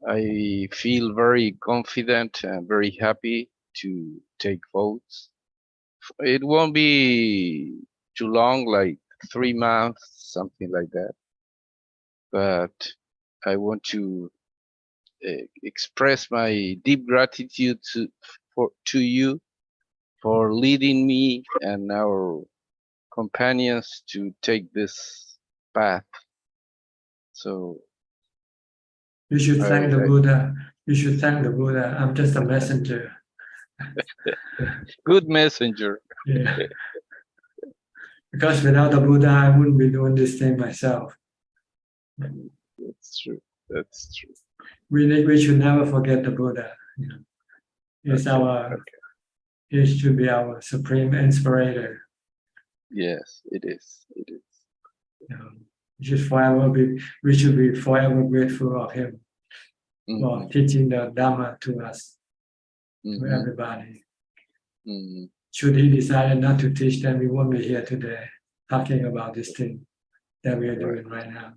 I feel very confident and very happy to take votes. It won't be too long, like 3 months, something like that. But I want to express my deep gratitude to you for leading me and our companions to take this path. So You should thank the Buddha. You should thank the Buddha. I'm just a messenger. Good messenger. Yeah. Because without the Buddha, I wouldn't be doing this thing myself. That's true. That's true. We should never forget the Buddha. You know. He should be our supreme inspirator. Yes, it is. It is. You know, we should be forever grateful of him for teaching the Dhamma to us, to everybody. Should he decide not to teach, then we won't be here today talking about this thing that we are doing right now.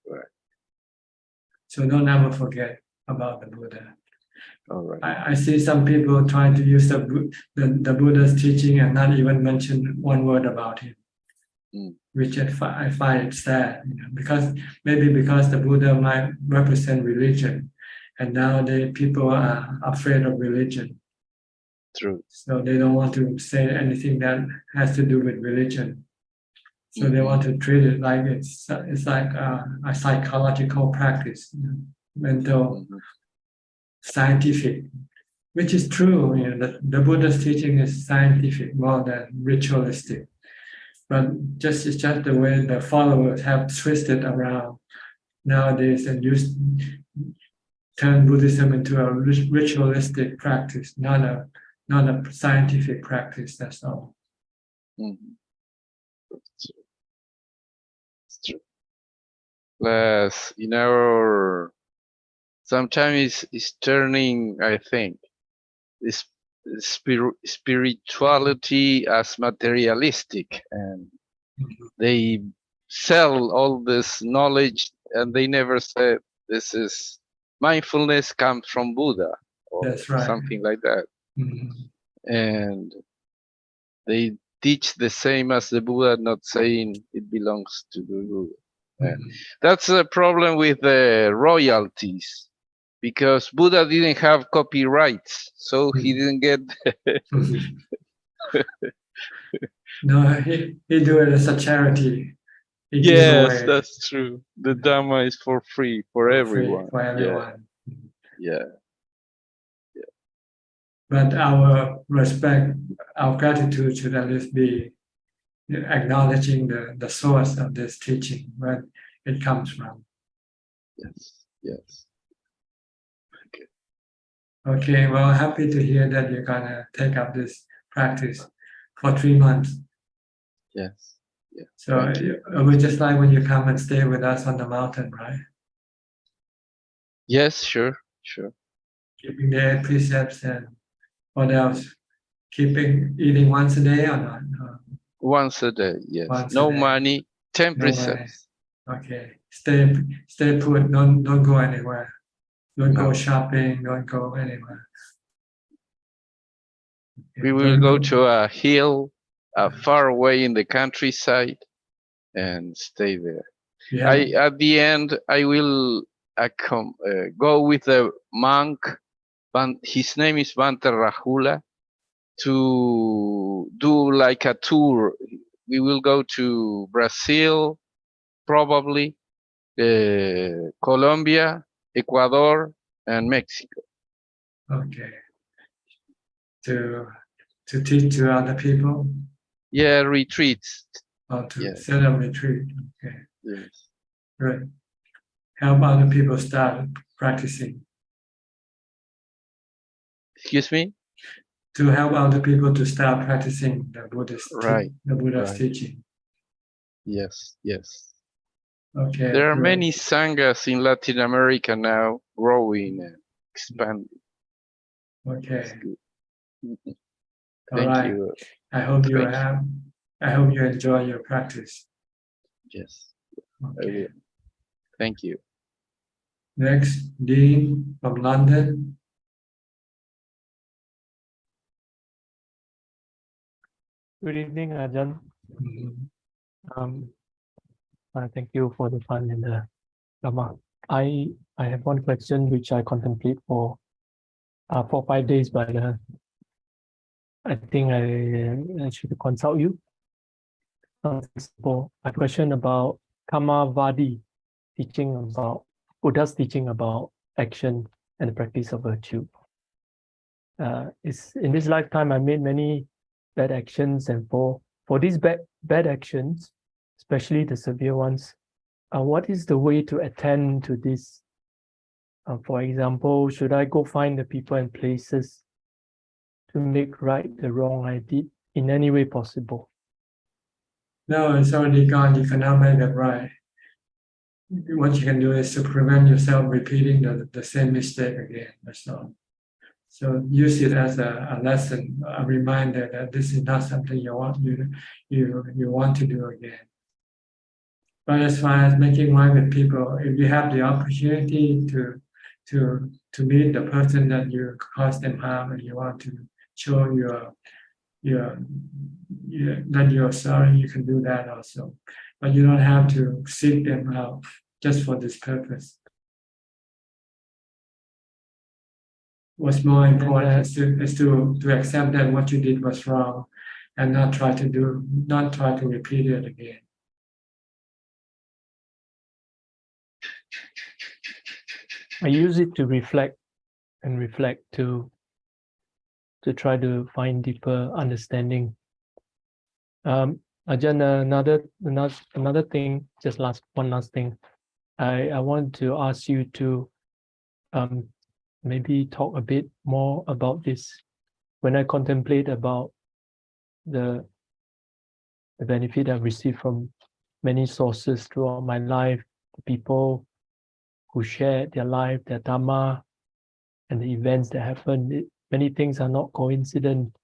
Right. So don't ever forget about the Buddha. All right. I see some people trying to use the Buddha's teaching and not even mention one word about him, which I find it sad, you know, because the Buddha might represent religion, and nowadays people are afraid of religion. True. So they don't want to say anything that has to do with religion. So they want to treat it like it's like a psychological practice, you know, mental, scientific, which is true. You know, the Buddha's teaching is scientific more than ritualistic. But it's just the way the followers have twisted around nowadays and turn Buddhism into a ritualistic practice, not a scientific practice. That's all. It's true. Plus, you know, sometimes it's turning, I think, this spirituality as materialistic, and they sell all this knowledge and they never said this is mindfulness comes from Buddha or That's right. something like that. And they teach the same as the Buddha, not saying it belongs to the Buddha. That's a problem with the royalties, because Buddha didn't have copyrights, so he didn't get. No, he do it as a charity. He gives Yes, away that's true. The Dhamma is for free for everyone. for everyone. Yeah. But our respect, our gratitude should at least be acknowledging the source of this teaching, where it comes from. Yes. Okay, well, happy to hear that you're gonna take up this practice for 3 months. Yes. So it was just like when you come and stay with us on the mountain, right? Yes, sure. Keeping the 8 precepts, and what else? Eating once a day or not? No. Once a day, yes. Once No a day. money, 10 No money. precepts. Okay. Stay put. Don't go anywhere. Don't go shopping. Don't go anywhere. We will go to a hill far away in the countryside and stay there. Yeah. At the end, I will go with a monk his name is Bante Rahula, to do like a tour. We will go to Brazil, probably, Colombia, Ecuador, and Mexico. Okay. To teach to other people Yeah, retreats. or to Yes. set up retreat. Okay. Yes. Great. Help other people start practicing. Excuse me? To help other people to start practicing the Buddhist Right. the Buddha's Right. teaching. Yes, yes. Okay. There are great. many sanghas in Latin America now growing and expanding. Okay. Mhm. All Thank right. you. I hope you Thank you. I hope you enjoy your practice. Yes, I Okay. will. Thank you. Next, Dean from London. Good evening, Ajaan. Thank you for the fun in the Dhamma. I have one question which I contemplate for 5 days, but I think I should consult you. For a question about Kamavadi, teaching about Buddha's teaching about action and the practice of virtue. Is in this lifetime I made many bad actions, and for these bad actions, especially the severe ones, what is the way to attend to this? For example, should I go find the people and places to make right the wrong I did in any way possible? No, it's already gone. You cannot make it right. What you can do is to prevent yourself repeating the same mistake again. That's all. So use it as a lesson, a reminder that this is not something you want to do again. But as far as making right with people, if you have the opportunity to meet the person that you caused them harm and you want to show that you're sorry, you can do that also. But you don't have to seek them out just for this purpose. What's more important is to accept that what you did was wrong and not try to repeat it again. I use it to reflect to try to find deeper understanding. Ajaan, another thing, just one last thing. I want to ask you to maybe talk a bit more about this. When I contemplate about the benefit I've received from many sources throughout my life, the people who shared their life, their Dhamma, and the events that happened, many things are not coincident.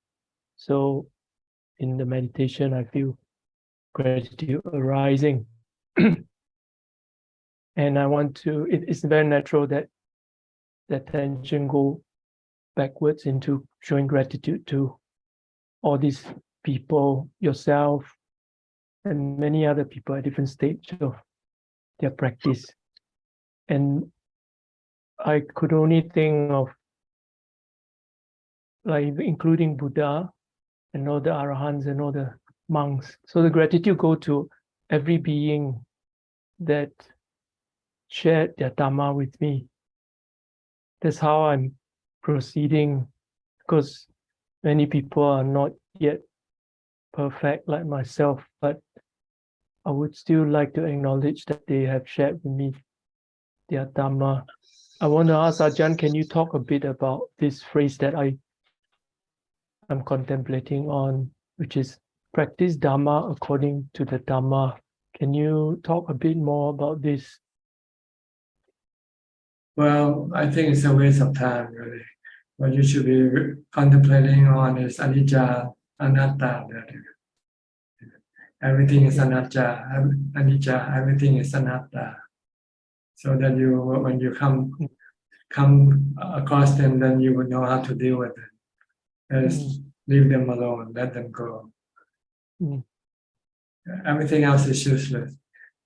So in the meditation, I feel gratitude arising. And I want to, it's very natural that the attention go backwards into showing gratitude to all these people, yourself, and many other people at different stages of their practice. And I could only think of, like, including Buddha and all the Arahants and all the monks. So the gratitude go to every being that shared their Dhamma with me. That's how I'm proceeding, because many people are not yet perfect like myself, but I would still like to acknowledge that they have shared with me their Dhamma. I want to ask Ajaan, can you talk a bit about this phrase that I'm contemplating on, which is practice Dhamma according to the Dhamma. Can you talk a bit more about this? Well, I think it's a waste of time, really. What you should be contemplating on is anicca, anatta. Everything is anicca, everything is anatta. So that when you come across them, then you will know how to deal with it. Just leave them alone, let them go. Everything else is useless.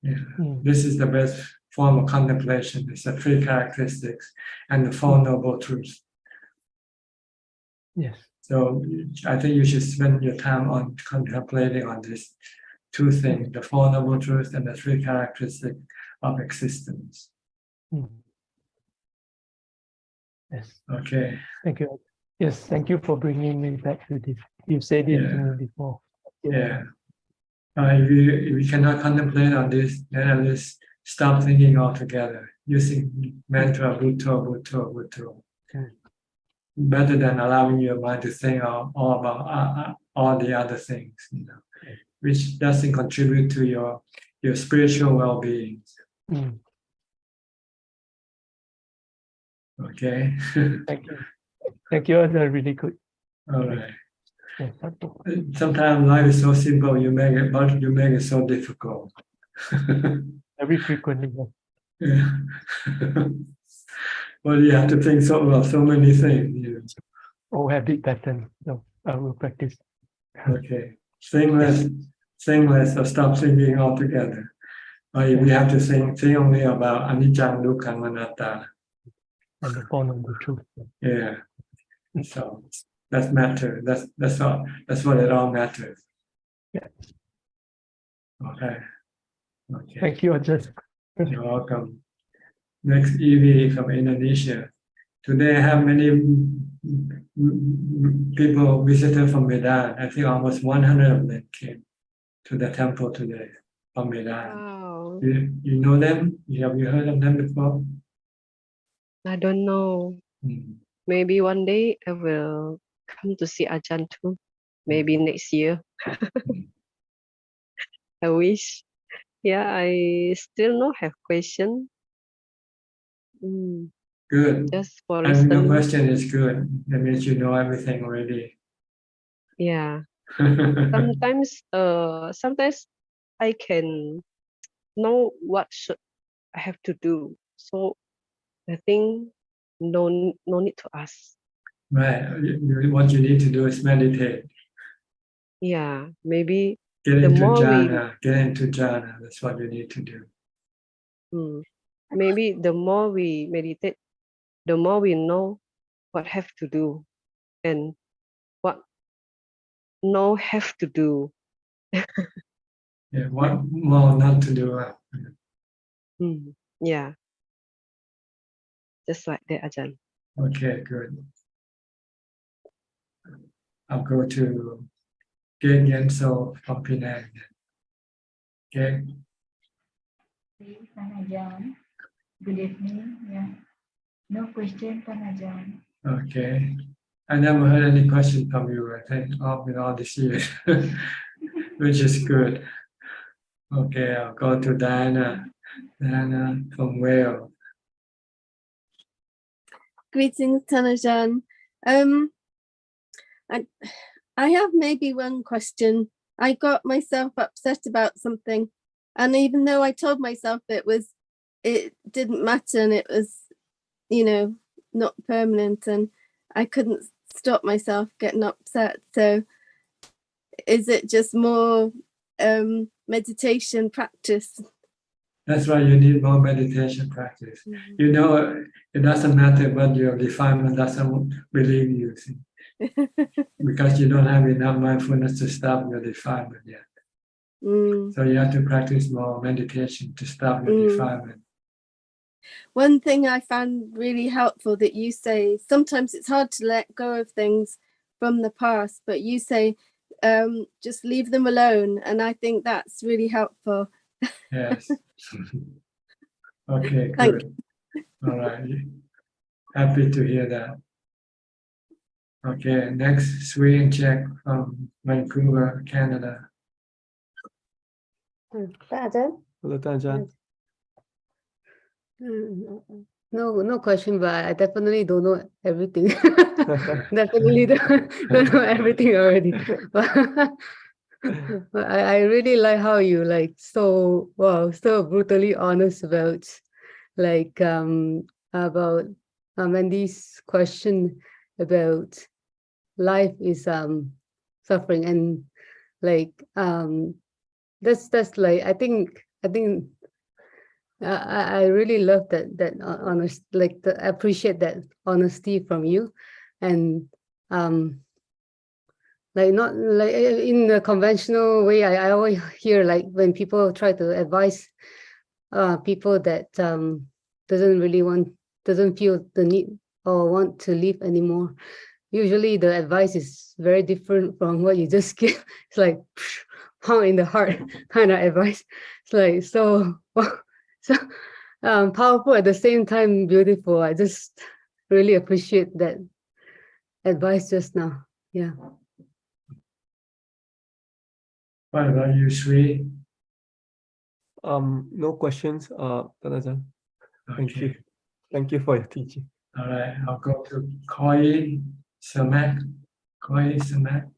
Yeah. This is the best form of contemplation. It's the three characteristics and the Four Noble Truths. Yes. So I think you should spend your time on contemplating on these two things, the Four Noble Truths and the three characteristics of existence. Yes. Okay. Thank you. Yes, thank you for bringing me back to this. You've said it to me before. Yeah. If you cannot contemplate on this, then at least stop thinking altogether, using mantra Bhutto, Bhutto, Bhutto. Better than allowing your mind to think all about all the other things, which doesn't contribute to your spiritual well-being. Okay. Thank you. Thank you. That's really good. All right. Sometimes life is so simple, you make it so difficult. Very frequently. Yeah. Well, you have to think about so many things. Oh, habit pattern. No, I will practice. Okay. Think less or stop thinking altogether. Or if you have to think only about anicca, dukkha, anatta. And the Four Noble Truths. Yeah. So that's matter. That's all. That's what it all matters. Yeah. Okay. Okay. Thank you, Ajaan. You're welcome. Next, Evie from Indonesia. Today I have many people visited from Medan. I think almost 100 of them came to the temple today from Medan. Wow. You know them? Have you heard of them before? I don't know. Maybe one day I will come to see Ajahn too. Maybe next year. I wish. Yeah, I still not have question. Good. Just for Having no listening. question is good. That means you know everything already. Yeah. Sometimes I can know what should I have to do. So I think no need to ask. Right. What you need to do is meditate. Yeah, maybe Get the into more jhana. Get into jhana. That's what you need to do. maybe the more we meditate, the more we know what have to do and what no have to do. Yeah. What more not to do? Yeah. Just like that, Ajahn. Okay, good. I'll go to Gen Yenso from Penang. Okay. Ajahn. Good evening. Yeah. No question, Ajahn. Okay. I never heard any question from you, I think, in all these years, which is good. Okay, I'll go to Diana. Diana from Wales. Greetings, Tanajan. I have maybe one question. I got myself upset about something, and even though I told myself it didn't matter and it was, not permanent, and I couldn't stop myself getting upset. So, is it just more meditation practice? That's why you need more meditation practice. You know, it doesn't matter what your defilement doesn't believe you, see? Because you don't have enough mindfulness to stop your defilement yet. So you have to practice more meditation to stop your defilement. One thing I found really helpful that you say, sometimes it's hard to let go of things from the past, but you say, just leave them alone. And I think that's really helpful. Yes. Okay, good. All right. Happy to hear that. Okay, next, Sweden Czech from Vancouver, Canada. Ajahn? Hello, Ajahn. No question, but I definitely don't know everything. Definitely don't know everything already. But I really like how you so brutally honest about about Mandy's question about life is suffering, and that's I think I really love that honest, I appreciate that honesty from you, and like not like in the conventional way, I always hear like when people try to advise people that doesn't feel the need or want to live anymore. Usually the advice is very different from what you just give. It's like pound in the heart kind of advice. It's like so powerful at the same time beautiful. I just really appreciate that advice just now. Yeah. What about you, Sri? No questions, Ajaan. Thank you. Thank you for your teaching. All right, I'll go to Koi Samak. Koi Samak.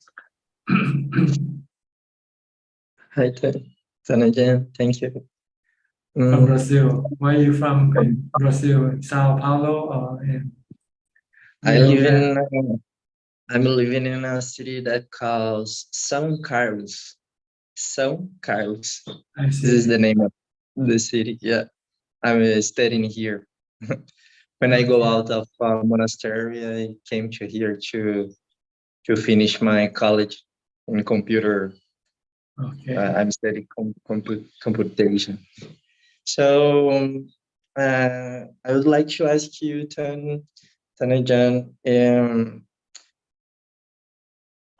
Hi, Ajaan. Thank you. From Brazil. Where are you from in Brazil? Sao Paulo or in I live in. I'm living in a city that calls São Carlos. São Carlos. I see. This is the name of the city. Yeah, I'm studying here. When I go out of monastery, I came to here to finish my college in computer. Okay. I'm studying computation. So I would like to ask you, Ajaan,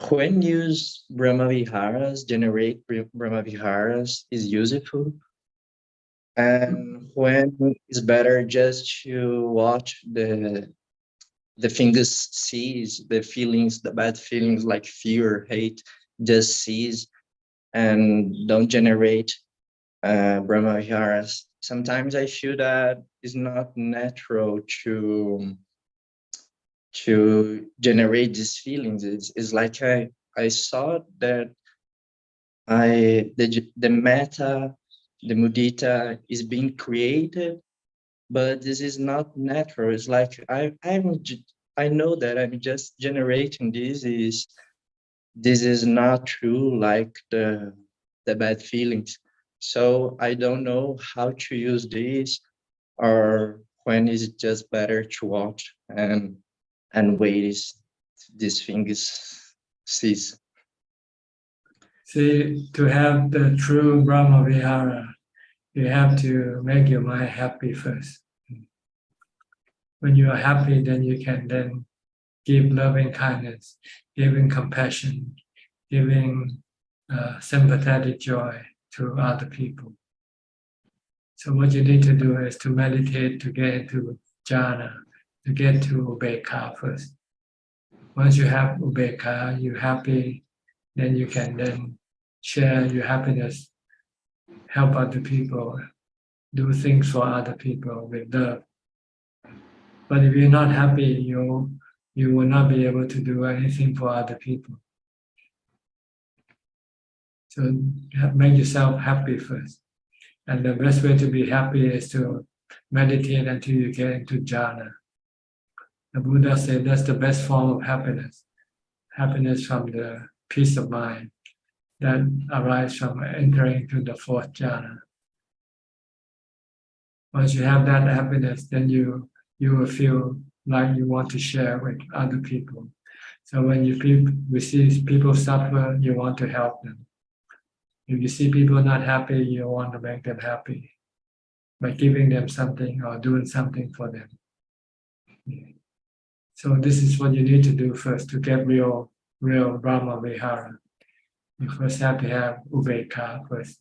when use Brahma Viharas, generate Brahma Viharas is useful, and when is better just to watch the fingers cease, the feelings, the bad feelings like fear, hate, just cease and don't generate Brahma Viharas. Sometimes I feel that it's not natural to generate these feelings. It's like I saw that the metta, the mudita is being created, but this is not natural. It's like I know that I'm just generating this is not true, like the bad feelings. So I don't know how to use this, or when is it just better to watch and wait these things cease. See, to have the true Brahma Vihara, you have to make your mind happy first. When you are happy, then you can then give loving kindness, giving compassion, giving sympathetic joy to other people. So what you need to do is to meditate to get into jhana, to get to ubeka first. Once you have ubeka, you're happy, then you can then share your happiness, help other people, do things for other people with love. But if you're not happy, you will not be able to do anything for other people. So make yourself happy first. And the best way to be happy is to meditate until you get into jhana. The Buddha said that's the best form of happiness. Happiness from the peace of mind that arises from entering into the fourth jhana. Once you have that happiness, then you will feel like you want to share with other people. So when you see people suffer, you want to help them. If you see people not happy, you want to make them happy by giving them something or doing something for them. So this is what you need to do first to get real Brahma Vihara. You first have to have ubeka first,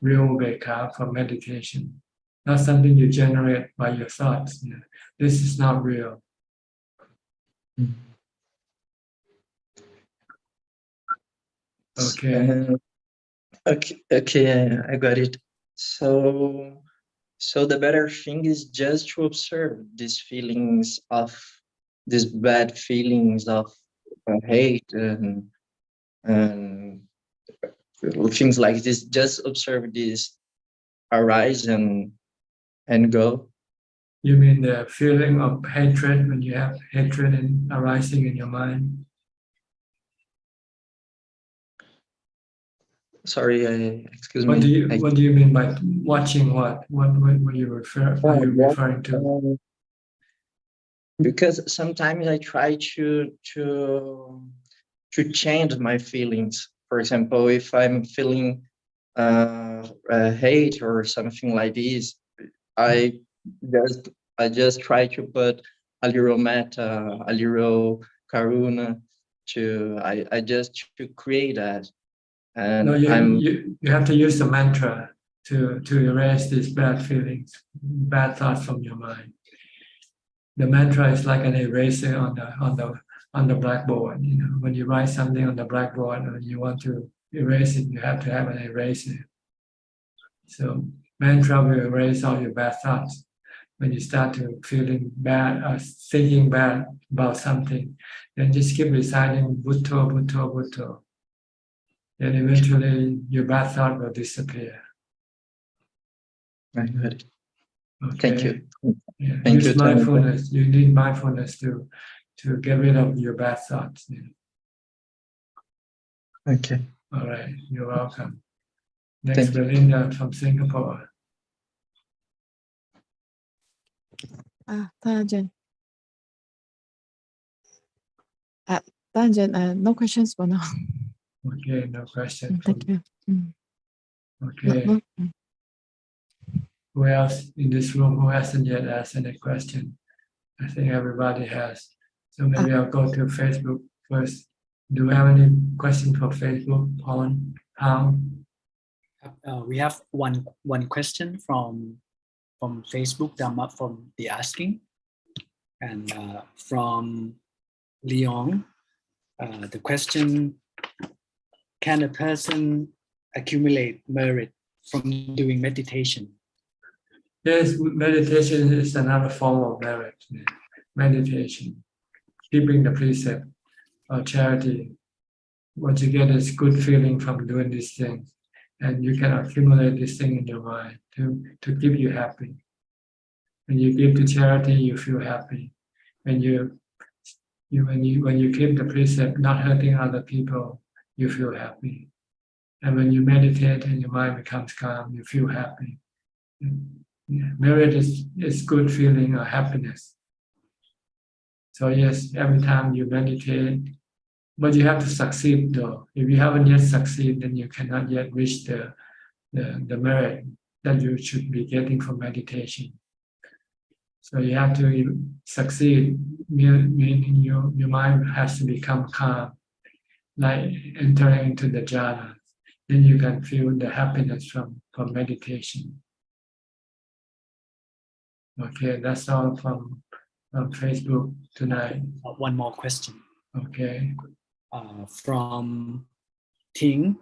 real ubeka for meditation. Not something you generate by your thoughts. This is not real. Okay. Okay, I got it. So the better thing is just to observe these feelings of these bad feelings of hate and things like this. Just observe this arise and go. You mean the feeling of hatred when you have hatred arising in your mind? Sorry, excuse What me. What do you mean by watching what? What you are you referring to? because sometimes I try to change my feelings. For example, if I'm feeling hate or something like this, I just try to put a little metta, a little karuna I just to create that. And No, you have to use the mantra to erase these bad feelings, bad thoughts from your mind. The mantra is like an eraser on the blackboard. You know, when you write something on the blackboard and you want to erase it, you have to have an eraser. So mantra will erase all your bad thoughts. When you start to feeling bad or thinking bad about something, then just keep reciting Bhutto, Bhutto, Bhutto. Then eventually your bad thought will disappear. I got it. Okay. Thank you. Yeah. Thank Use you. mindfulness. You need mindfulness to get rid of your bad thoughts. Yeah. Okay. All right. You're welcome. Next, Thank you. Belinda from Singapore. ท่านอาจารย์ ท่านอาจารย์ no questions for now. Okay, no question. Thank you. Okay. Who else in this room who hasn't yet asked any question? I think everybody has. So maybe I'll go to Facebook first. Do we have any question for Facebook on how? We have one question from Facebook, Dhamma from the asking, and from Leon, the question: can a person accumulate merit from doing meditation? Yes, meditation is another form of merit. Meditation, keeping the precept or charity. What you get is good feeling from doing these things, and you can accumulate this thing in your mind to keep you happy. When you give to charity, you feel happy. When you keep the precept, not hurting other people, you feel happy. And when you meditate and your mind becomes calm, you feel happy. Yeah. Merit is good feeling or happiness. So yes, every time you meditate, but you have to succeed though. If you haven't yet succeeded, then you cannot yet reach the merit that you should be getting from meditation. So you have to succeed, meaning your mind has to become calm, like entering into the jhana. Then you can feel the happiness from meditation. Okay, that's all from Facebook tonight. One more question. Okay. From Ting,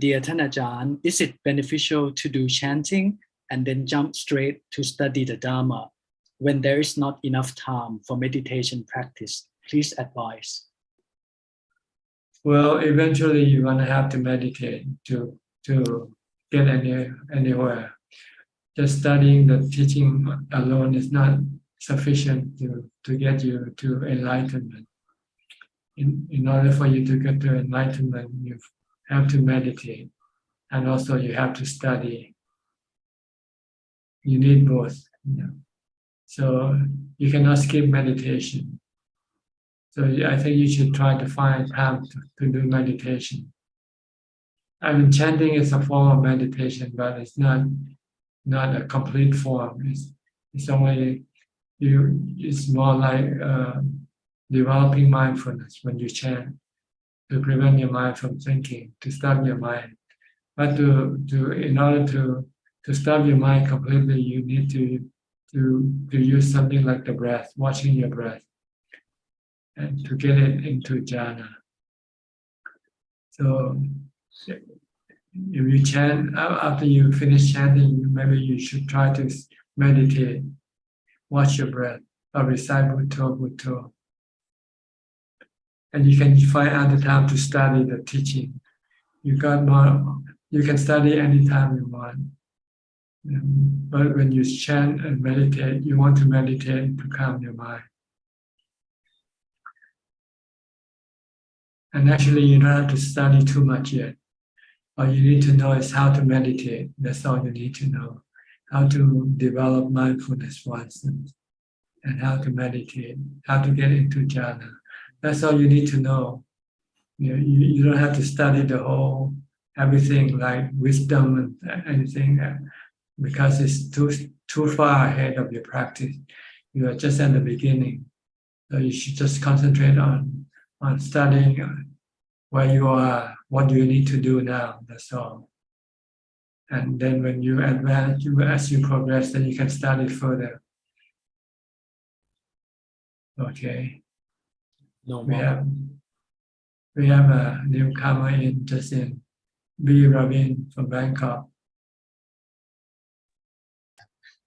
dearท่านอาจารย์, is it beneficial to do chanting and then jump straight to study the Dharma when there is not enough time for meditation practice? Please advise. Well, eventually you're going to have to meditate to get anywhere. Just studying the teaching alone is not sufficient to get you to enlightenment. In order for you to get to enlightenment, you have to meditate, and also you have to study. You need both. So you cannot skip meditation. So I think you should try to find time to do meditation. I mean, chanting is a form of meditation, but it's not a complete form. It's only it's more like developing mindfulness when you chant, to prevent your mind from thinking, to stop your mind. But in order to stop your mind completely, you need to use something like the breath, watching your breath, and to get it into jhana. So if you chant, after you finish chanting, maybe you should try to meditate, watch your breath, or recite Bhutto, Bhutto. And you can find other time to study the teaching. You can study anytime you want. But when you chant and meditate, you want to meditate to calm your mind. And actually, you don't have to study too much yet. All you need to know is how to meditate. That's all you need to know. How to develop mindfulness once. and how to meditate, how to get into jhana. That's all you need to know. You don't have to study the whole everything like wisdom and anything because it's too far ahead of your practice. You are just at the beginning, so you should just concentrate on studying where you are, what do you need to do now. That's all. And then when you advance, as you progress, then you can study further. Okay. No We more. have a newcomer just in B. Ravin from Bangkok.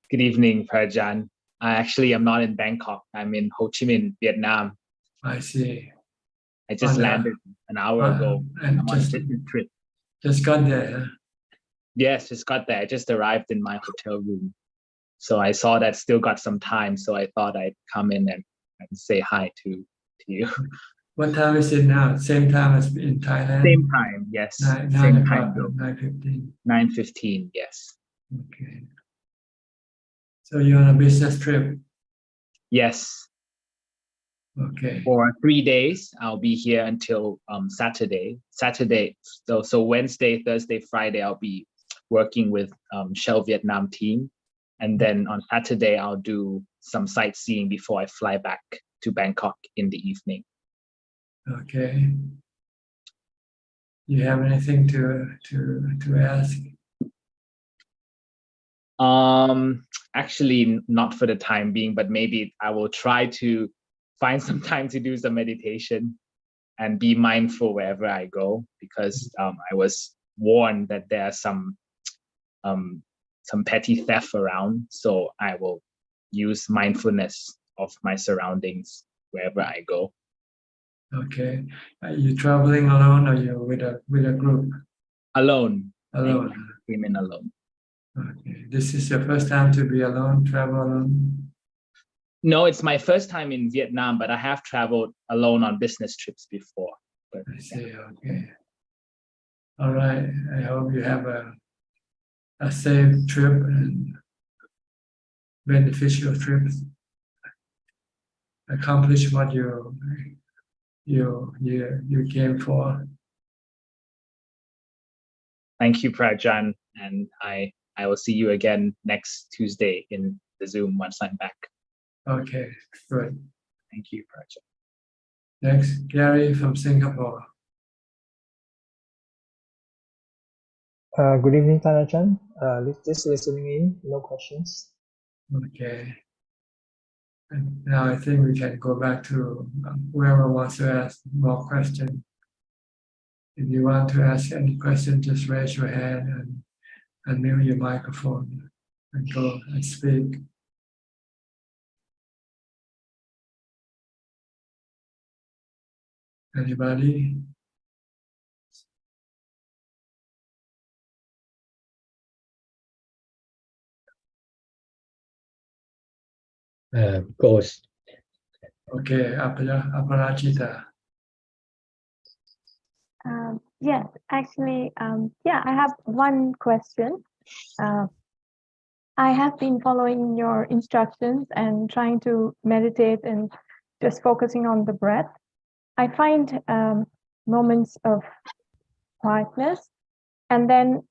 Good evening, Ajaan. I actually am not in Bangkok. I'm in Ho Chi Minh, Vietnam. I see. I just landed an hour ago. And I'm on a business trip. Just got there. Huh? Yes, just got there. I just arrived in my hotel room. So I saw that still got some time. So I thought I'd come in and say hi to you. What time is it now? Same time as in Thailand? Same time, yes. Same time zone. 9:15. 9:15, yes. Okay. So you're on a business trip? Yes. Okay. For 3 days, I'll be here until Saturday. So Wednesday, Thursday, Friday, I'll be working with Shell Vietnam team. And then on Saturday, I'll do some sightseeing before I fly back to Bangkok in the evening. Okay. You have anything to ask? Actually, not for the time being, but maybe I will try to find some time to do some meditation and be mindful wherever I go, because I was warned that there are some petty theft around. So I will use mindfulness of my surroundings wherever I go. Okay. Are you traveling alone or you with a group? Alone. Alone. I came in alone. Okay. This is your first time to be alone, travel alone? No, it's my first time in Vietnam, but I have traveled alone on business trips before. But, I see. Okay. All right. I hope you have a safe trip and beneficial trips. Accomplish what you came for. Thank you, Prajan, and I will see you again next Tuesday in the Zoom once I'm back. Okay, good. Thank you, Prajan. Next, Gary from Singapore. Good evening, Ajaan. Just listening in, no questions. Okay. And now I think we can go back to whoever wants to ask more questions. If you want to ask any question, just raise your hand and unmute your microphone and go and speak. Anybody? Ghost. Okay, Aparajita. Yes, actually, yeah, I have one question. I have been following your instructions and trying to meditate and just focusing on the breath. I find moments of quietness, and then,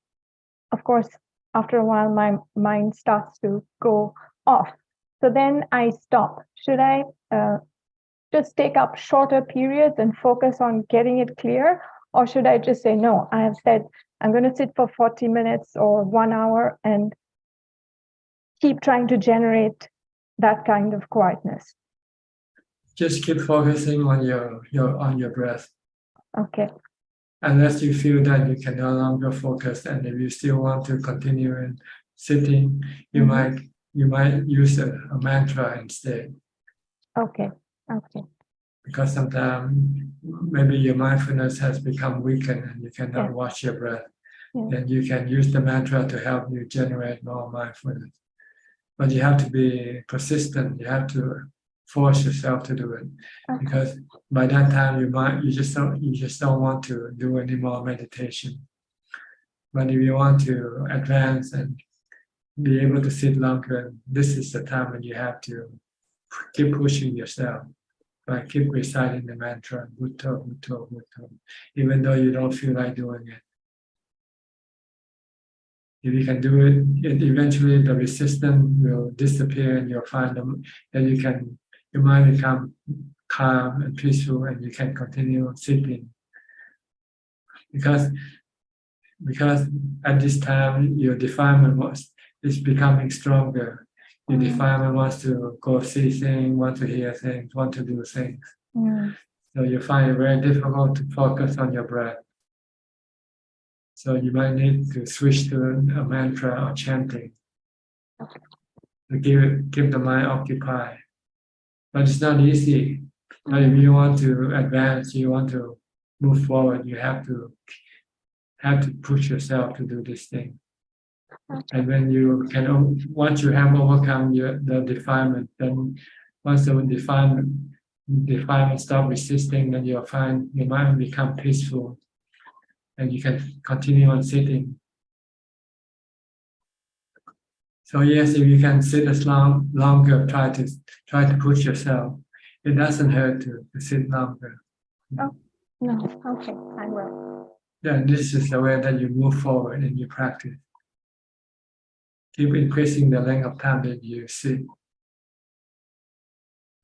of course, after a while, my mind starts to go off. So then I stop. Should I just take up shorter periods and focus on getting it clear? Or should I just say, no, I have said, I'm going to sit for 40 minutes or 1 hour and keep trying to generate that kind of quietness? Just keep focusing on your breath. Okay. Unless you feel that you can no longer focus, and if you still want to continue in sitting, you might use a mantra instead. Okay. Okay. Because sometimes maybe your mindfulness has become weakened and you cannot watch your breath. Then you can use the mantra to help you generate more mindfulness. But you have to be persistent. You have to force yourself to do it, because by that time you just don't want to do any more meditation. But if you want to advance and be able to sit longer, this is the time when you have to keep pushing yourself. Like keep reciting the mantra, Bhutto, Bhutto, Bhutto, even though you don't feel like doing it. If you can do it, eventually the resistance will disappear, and you'll find them. Then your mind become calm and peaceful, and you can continue sitting. Because at this time your defilement is becoming stronger. Your defilement wants to go see things, want to hear things, want to do things. So you find it very difficult to focus on your breath. So you might need to switch to a mantra or chanting to keep the mind occupied. But it's not easy. But if you want to advance, you want to move forward, you have to push yourself to do this thing. And when you can, once you have overcome the defilement, then once the defilement stop resisting, then you'll find your mind become peaceful, and you can continue on sitting. So yes, if you can sit as longer, try to push yourself. It doesn't hurt to sit longer. Oh, no, okay, I will. Yeah, this is the way that you move forward in your practice. Keep increasing the length of time that you sit.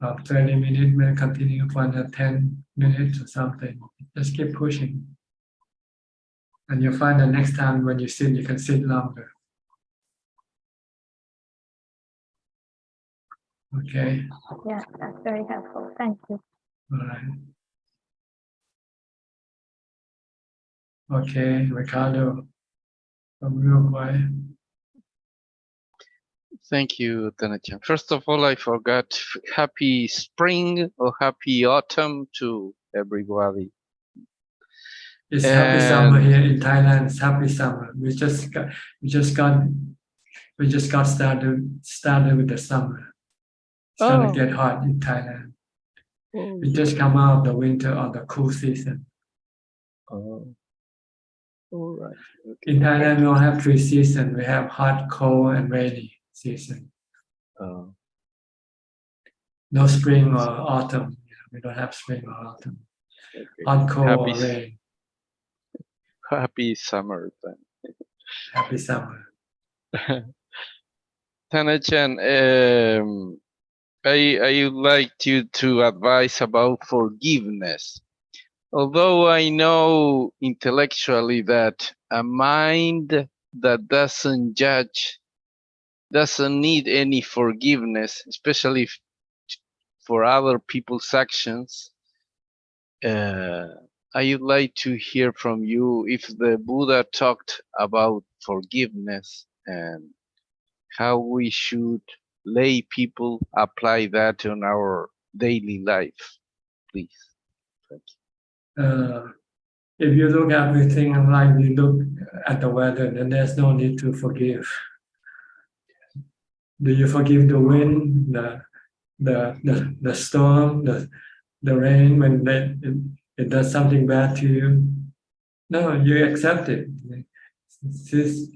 30 minutes, may continue for another 10 minutes or something. Just keep pushing. And you'll find the next time when you sit, you can sit longer. Okay. Yeah, that's very helpful. Thank you. All right. Okay, Ricardo, from Uruguay. Thank you, Tanachan. First of all, I forgot happy spring or happy autumn to everybody. It's happy summer here in Thailand. It's happy summer. We just got started with the summer. It's gonna get hot in Thailand. We just come out of the winter or the cool season. Oh, all right. Okay. In Thailand, we don't have 3 seasons. We have hot, cold, and rainy season. No spring or autumn. We don't have spring or autumn. Okay. Hot, cold, or rain. Happy summer then. Happy summer. Tanachan, I would like you to advise about forgiveness. Although I know intellectually that a mind that doesn't judge doesn't need any forgiveness, especially for other people's actions, I would like to hear from you if the Buddha talked about forgiveness and how we should lay people apply that in our daily life, please. Thank you. If you look at everything like you look at the weather, then there's no need to forgive. Do you forgive the wind, the storm, the rain when it does something bad to you? No, you accept it.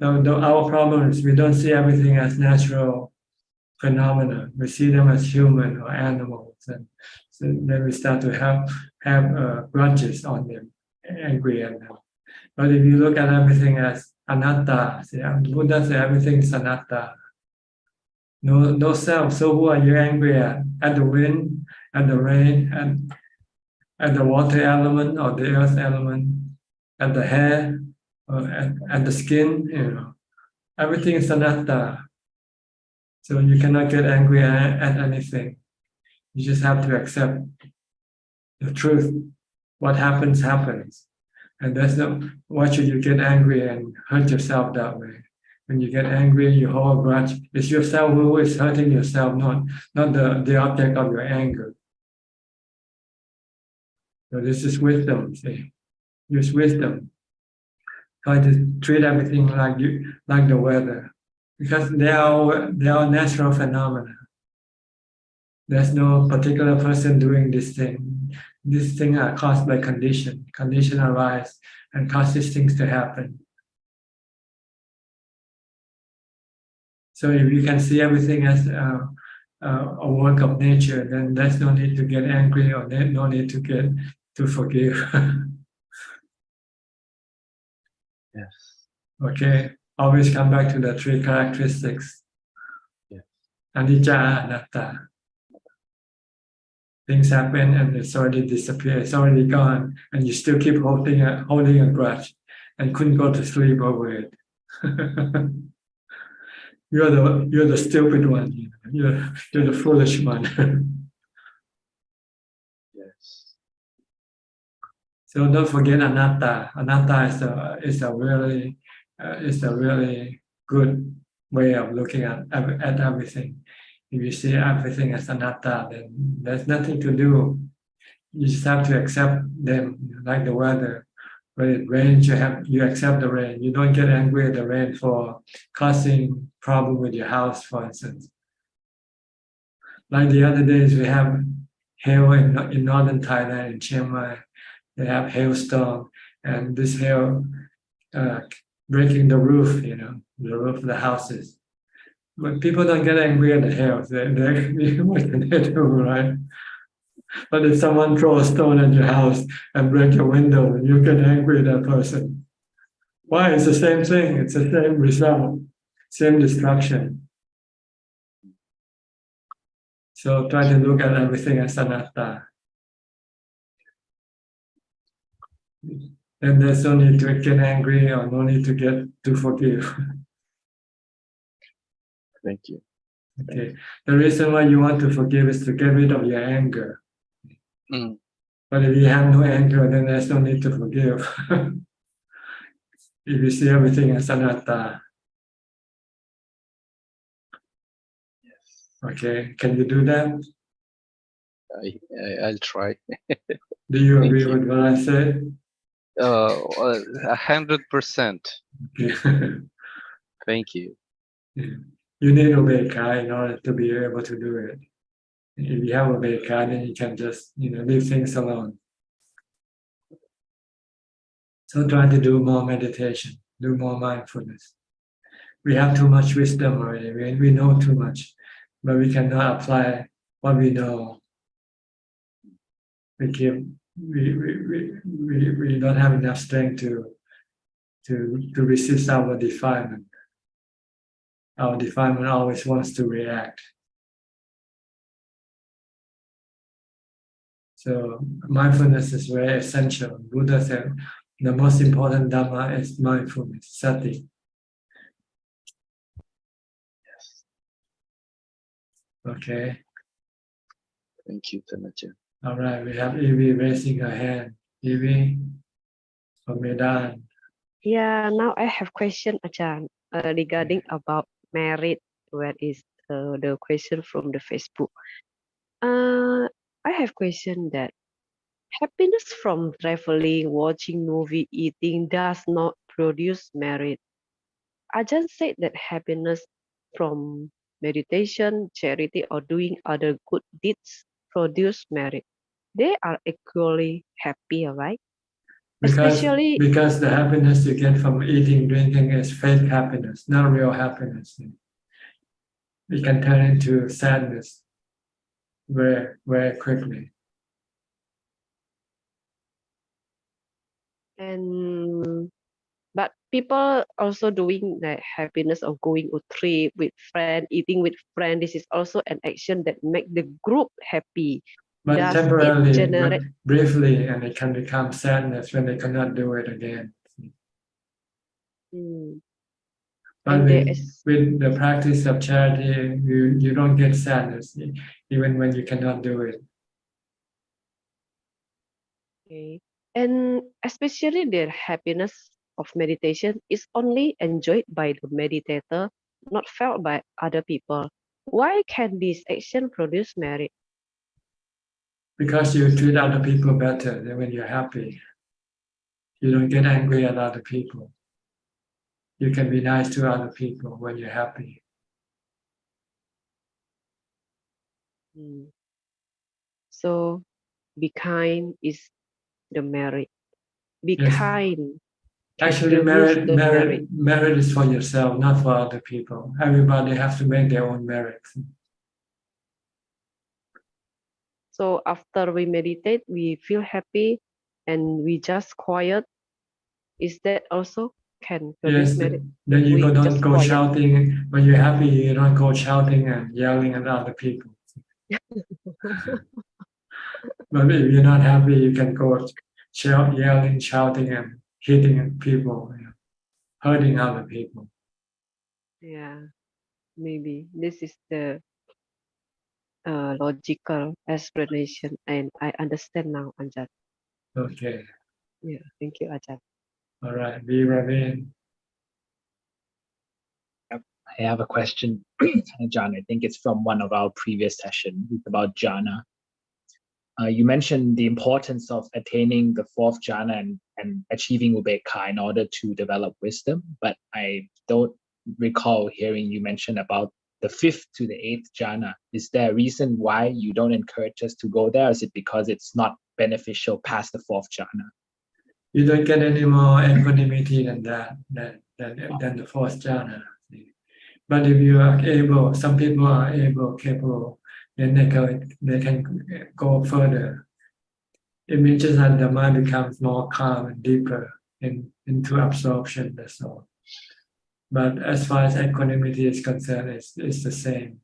Our problem is we don't see everything as natural phenomena. We see them as human or animals, and so then we start to have grudges on them, angry at them. But if you look at everything as anatta, Buddha says everything is anatta. No self. So who are you angry at? At the wind, at the rain, at the water element or the earth element, at the hair, or at the skin? Everything is anatta. So you cannot get angry at anything. You just have to accept the truth. What happens, happens. And why should you get angry and hurt yourself that way? When you get angry, you hold a grudge. It's yourself who is hurting yourself, not the object of your anger. So this is wisdom, see. Use wisdom. Try to treat everything like the weather. Because they are natural phenomena. There's no particular person doing this thing. These things are caused by condition. Condition arise and cause these things to happen. So if you can see everything as a work of nature, then there's no need to get angry or no need to forgive. Yes. Okay, always come back to the three characteristics. Yes. Anicca, anatta. Things happen and it's already disappeared, it's already gone, and you still keep holding a grudge and couldn't go to sleep over it. You're the stupid one. You're the foolish one. Yes. So don't forget anatta. Anatta is a really good way of looking at everything. If you see everything as anatta, then there's nothing to do. You just have to accept them, like the weather. When it rains, you accept the rain. You don't get angry at the rain for causing problem with your house, for instance. Like the other days, we have hail in northern Thailand, in Chiang Mai. They have hailstorm, and this hail breaking the roof, the roof of the houses. But people don't get angry at the hail. What can they do, right? But if someone throws a stone at your house and break your window, and you get angry at that person. Why? It's the same thing. It's the same result, same destruction. So try to look at everything as anatta. And there's no need to get angry or no need to forgive. Thank you. Okay. The reason why you want to forgive is to get rid of your anger. Mm. But if you have no anger, then there's no need to forgive. If you see everything as anatta. Okay, can you do that? I'll try. Do you agree with what I said? 100%. Okay. Thank you. You need ubeka in order to be able to do it. If you have ubeka, then you can just leave things alone. So try to do more meditation, do more mindfulness. We have too much wisdom already. We know too much, but we cannot apply what we know. We don't have enough strength to resist our defilement. Our defilement always wants to react. So mindfulness is very essential. Buddha said the most important dhamma is mindfulness, sati. Yes. Okay. Thank you, Tanaja. All right, we have Evie raising her hand. Evie from Medan. Yeah, now I have question, Ajaan, regarding about merit. Where is the question from the Facebook? I have question that happiness from traveling, watching movie, eating does not produce merit. Ajahn said that happiness from meditation, charity, or doing other good deeds produce merit. They are equally happy, right? Especially Because the happiness you get from eating, drinking is fake happiness, not real happiness. It can turn into sadness very, very quickly. and but people also doing the happiness of going on trip with friend, eating with friend. This is also an action that make the group happy. But Does temporarily, it generate briefly, and it can become sadness when they cannot do it again. But with the practice of charity, you don't get sadness even when you cannot do it. okay. And especially the happiness of meditation is only enjoyed by the meditator, not felt by other people. Why can this action produce merit? Because you treat other people better than when you're happy. You don't get angry at other people. You can be nice to other people when you're happy. So be kind is the merit. Be Yes. kind. Actually, merit is for yourself, not for other people. Everybody has to make their own merit. So after we meditate, we feel happy and we just quiet. Is that also can Yes, produce meditate? then you We don't just go quiet. shouting. When you're happy, you don't go shouting and yelling at other people. But if you're not happy, you can go yelling, shouting, and hitting people, hurting other people. Yeah, maybe this is the logical explanation, and I understand now, Ajahn. Okay, Yeah, thank you, Ajahn. all right. Be Ravin. I have a question, John. I think it's from one of our previous sessions. It's about jhana. You mentioned the importance of attaining the fourth jhana and achieving ubekkha in order to develop wisdom, but I don't recall hearing you mention about the fifth to the eighth jhana. Is there a reason why you don't encourage us to go there? Or is it because it's not beneficial past the fourth jhana? You don't get any more equanimity than that, than the fourth jhana. But if you are able, some people are capable, then they can go further. It means just that the mind becomes more calm and deeper into absorption, that's all. But as far as equanimity is concerned, it's the same.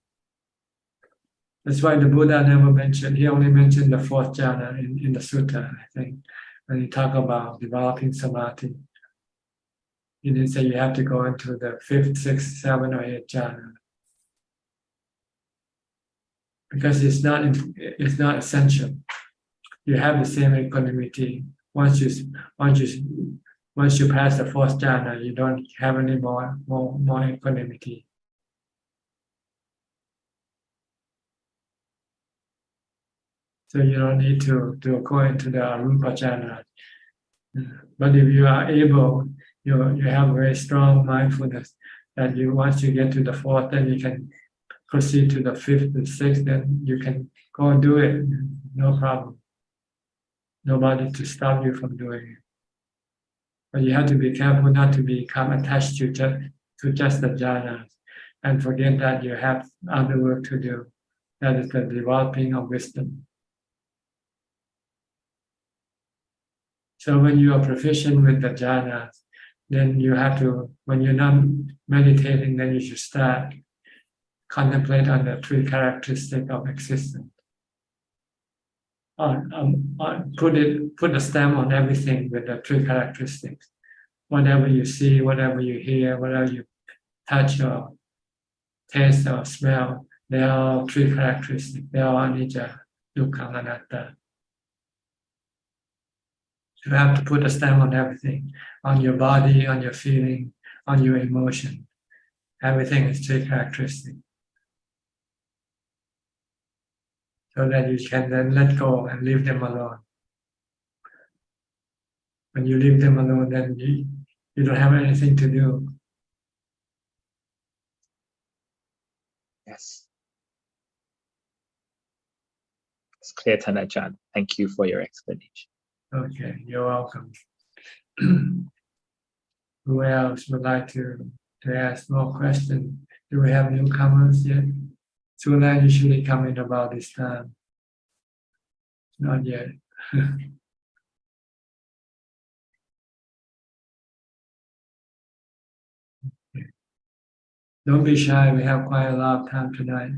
That's why the Buddha never mentioned, he only mentioned the fourth jhana in the sutta, I think, when he talked about developing samadhi. He didn't say you have to go into the fifth, sixth, seventh, or eighth jhana. Because it's not essential. You have the same equanimity. Once you pass the fourth jhana, you don't have any more equanimity. So you don't need to go into the arupa jhana. But if you are able, you have very strong mindfulness that once you get to the fourth, then you can proceed to the fifth and sixth, then you can go and do it, no problem. Nobody to stop you from doing it. But you have to be careful not to become attached to just the jhanas and forget that you have other work to do. That is the developing of wisdom. So when you are proficient with the jhanas, then you have to, when you're not meditating, then you should start contemplate on the three characteristics of existence. Put a stamp on everything with the three characteristics. Whatever you see, whatever you hear, whatever you touch or taste or smell, they are all three characteristics. They are anicca, dukkha, anatta. You have to put a stamp on everything, on your body, on your feeling, on your emotion. Everything is three characteristics. So that you can then let go and leave them alone. When you leave them alone, then you don't have anything to do. Yes. It's clear, Ajahn. Thank you for your explanation. Okay, you're welcome. Who else would like to ask more questions? Do we have newcomers yet? Sula usually come in about this time. Not yet. Okay. Don't be shy. We have quite a lot of time tonight.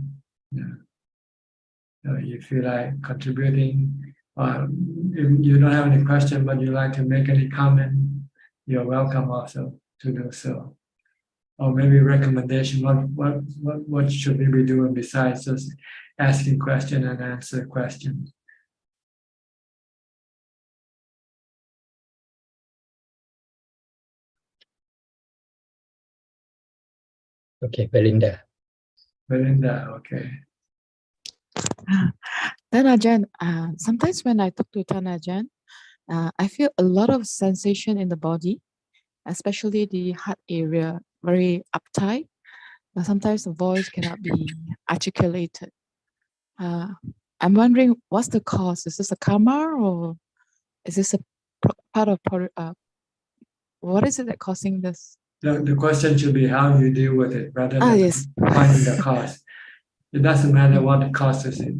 Yeah. So if you like contributing, or if you don't have any question, but you like to make any comment, you're welcome also to do so. Or maybe recommendation. What should we be doing besides just asking question and answer questions? Okay, Belinda. Belinda, okay. Ajahn, sometimes when I talk to Ajahn, I feel a lot of sensation in the body, especially the heart area, very uptight. Sometimes the voice cannot be articulated. I'm wondering, what's the cause? Is this a karma, or is this a part of what is it that causing this? The question should be how you deal with it rather than Yes. finding the cause. It doesn't matter what causes it.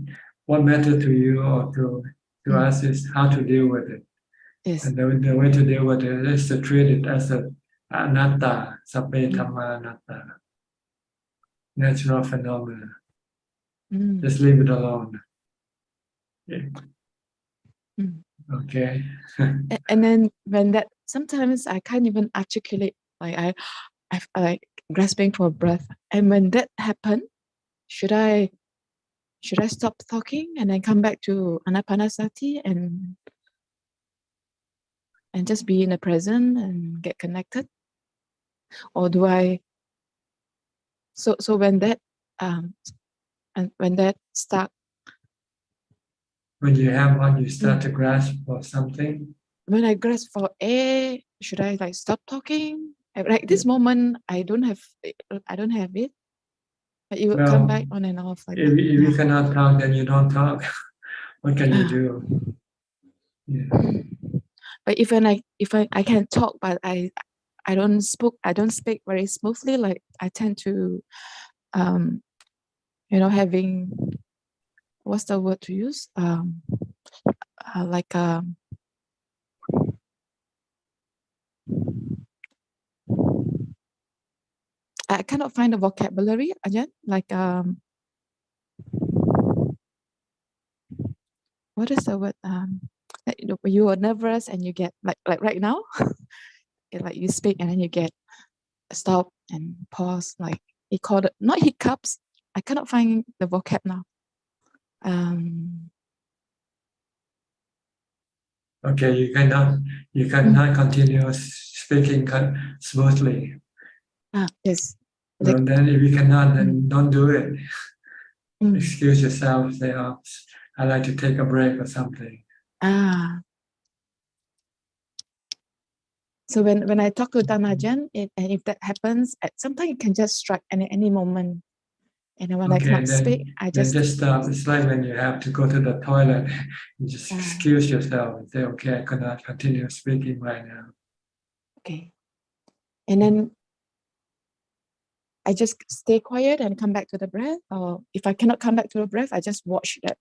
what mattered to you or to us is how to deal with it. Yes. And the way to deal with it is to treat it as a anatta, sabbe dhamma anatta, natural phenomena. Just leave it alone. Yeah. Okay. And then when that, sometimes I can't even articulate, like I like grasping for breath. And when that happened, should I stop talking and then come back to anapanasati and just be in the present and get connected? Or do I, so when that and when that start, When you have one, you start to grasp for something. when I grasp for air, should I like stop talking? Like this moment, I don't have it. But it will come back on and off like if, that. if you cannot talk, then you don't talk. What can you do? Yeah. But if I can talk, but I don't speak very smoothly, like I tend to having, what's the word to use, like I cannot find a vocabulary, Ajaan, like what is the word, when you are nervous and you get like right now, like you speak and then you get stop and pause, like he called it not hiccups. I cannot find the vocab now. Okay, you cannot continue speaking smoothly. Yes. Well, then if you cannot, then don't do it. Excuse yourself. Say, "Oh, I like to take a break" or something. So when I talk to Ajaan, and if that happens, sometimes it can just strike any moment. And then when I cannot speak, I then just stop. It's like when you have to go to the toilet, you just excuse yourself and say, "Okay, I cannot continue speaking right now." Okay. And then I just stay quiet and come back to the breath. Or if I cannot come back to the breath, I just watch that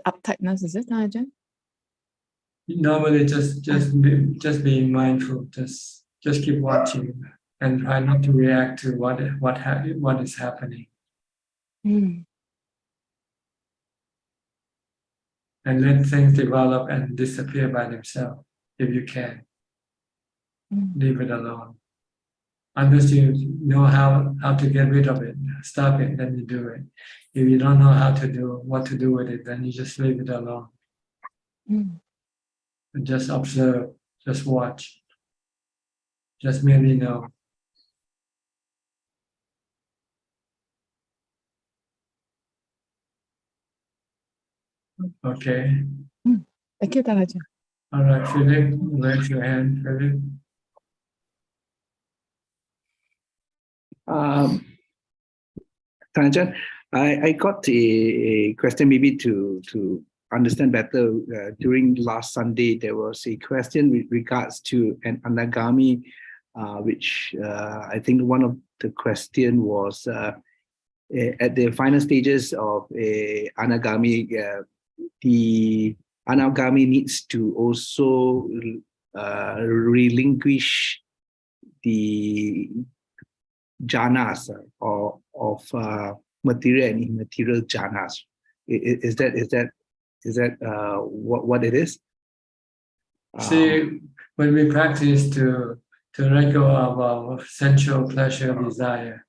uptightness. Is it, Ajaan? Normally, just being mindful. Just keep watching and try not to react to what is happening. And let things develop and disappear by themselves if you can. Leave it alone. Unless you know how to get rid of it, stop it, then you do it. If you don't know what to do with it, then you just leave it alone. And just observe, just watch, just merely know. Okay. Thank you, Ajaan. All right, Philip, raise your hand, Philip. Ajaan, I got a question maybe to understand better. During last Sunday, there was a question with regards to an anagami, which I think one of the question was at the final stages of a anagami, the anagami needs to also relinquish the jhanas of material and immaterial jhanas. Is that what it is? See, when we practice to let go of our sensual pleasure desire,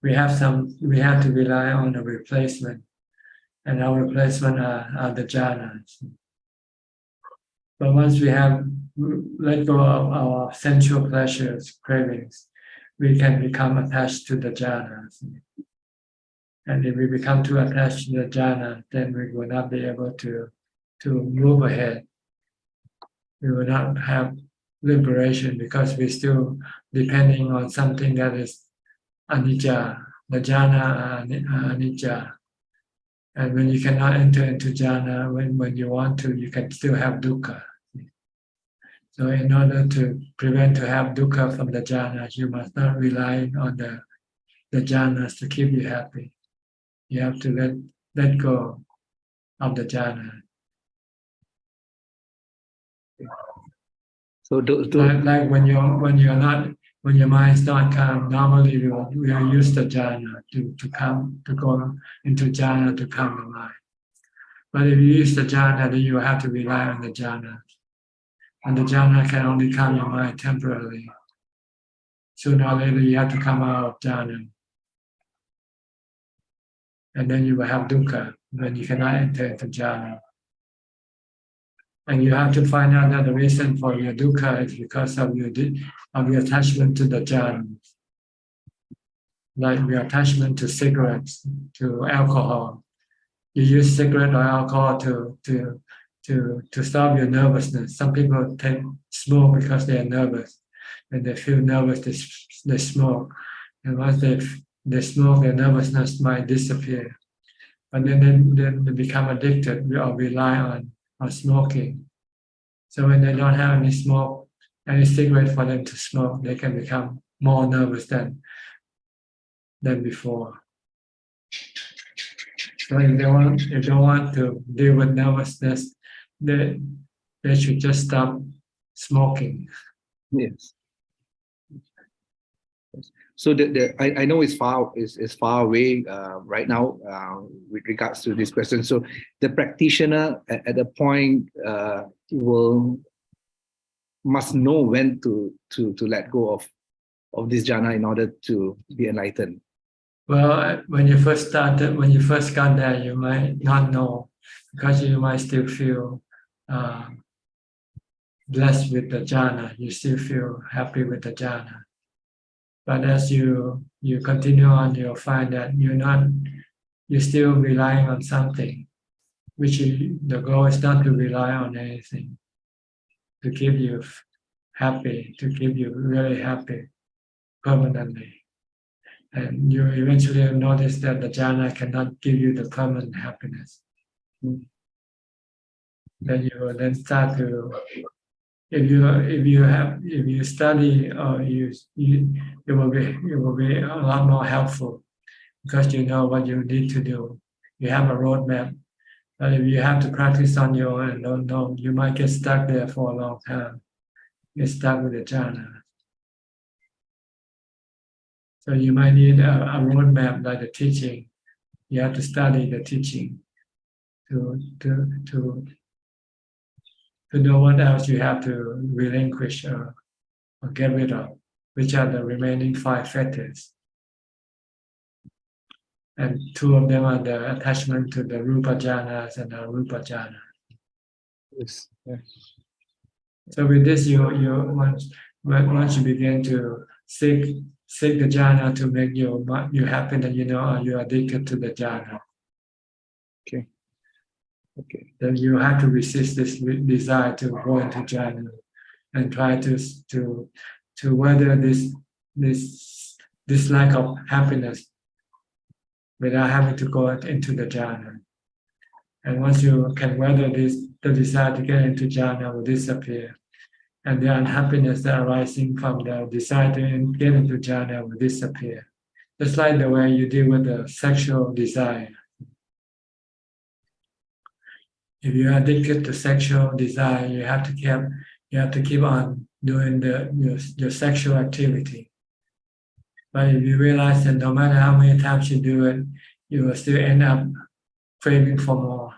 we have to rely on a replacement, and our replacement are the jhanas. But once we have let go of our sensual pleasures, cravings, we can become attached to the jhanas. And if we become too attached to the jhana, then we will not be able to move ahead. We will not have liberation because we're still depending on something that is anicca. The jhana are anicca. And when you cannot enter into jhana, when you want to, you can still have dukkha. So in order to prevent to have dukkha from the jhanas, you must not rely on the jhanas to keep you happy. You have to let go of the jhana. So like when your mind is not calm, normally we'll use the jhana to go into jhana to calm the mind. But if you use the jhana, then you have to rely on the jhana. And the jhana can only calm your mind temporarily. Sooner or later, you have to come out of jhana. And then you will have dukkha when you cannot enter into jhana. And you have to find out that the reason for your dukkha is because of your attachment to the jhana. Like your attachment to cigarettes, to alcohol. You use cigarette or alcohol to stop your nervousness. Some people smoke because they are nervous. When they feel nervous, they smoke. And once they smoke, their nervousness might disappear. But then they become addicted or rely on smoking. So when they don't have any cigarette for them to smoke, they can become more nervous than before. So if they don't want to deal with nervousness, they should just stop smoking. Yes. So I know it's far away right now with regards to this question. So the practitioner at the point must know when to let go of this jhana in order to be enlightened. Well, when you first got there, you might not know because you might still feel blessed with the jhana. You still feel happy with the jhana. But as you continue on, you'll find that you're still relying on something, the goal is not to rely on anything, to keep you happy, to keep you really happy permanently. And you eventually notice that the jhana cannot give you the permanent happiness. Then you will then start to, if you study or it will be a lot more helpful because you know what you need to do. You have a roadmap. But if you have to practice on your own and don't know, you might get stuck there for a long time. Get stuck with the jhana. So you might need a roadmap like the teaching. You have to study the teaching to know what else you have to relinquish or get rid of, which are the remaining 5 fetters. And 2 of them are the attachment to the rupa jhanas and the arupa jhana. Yes. Yes. So with this, once you begin to seek the jhana to make you happy, then you know you are addicted to the jhana. Okay. Okay. Then you have to resist this desire to go into jhana and try to weather this lack of happiness without having to go into the jhana. And once you can weather this, the desire to get into jhana will disappear. And the unhappiness that arising from the desire to get into jhana will disappear. Just like the way you deal with the sexual desire. If you are addicted to sexual desire, you have to keep on doing your sexual activity. But if you realize that no matter how many times you do it, you will still end up craving for more.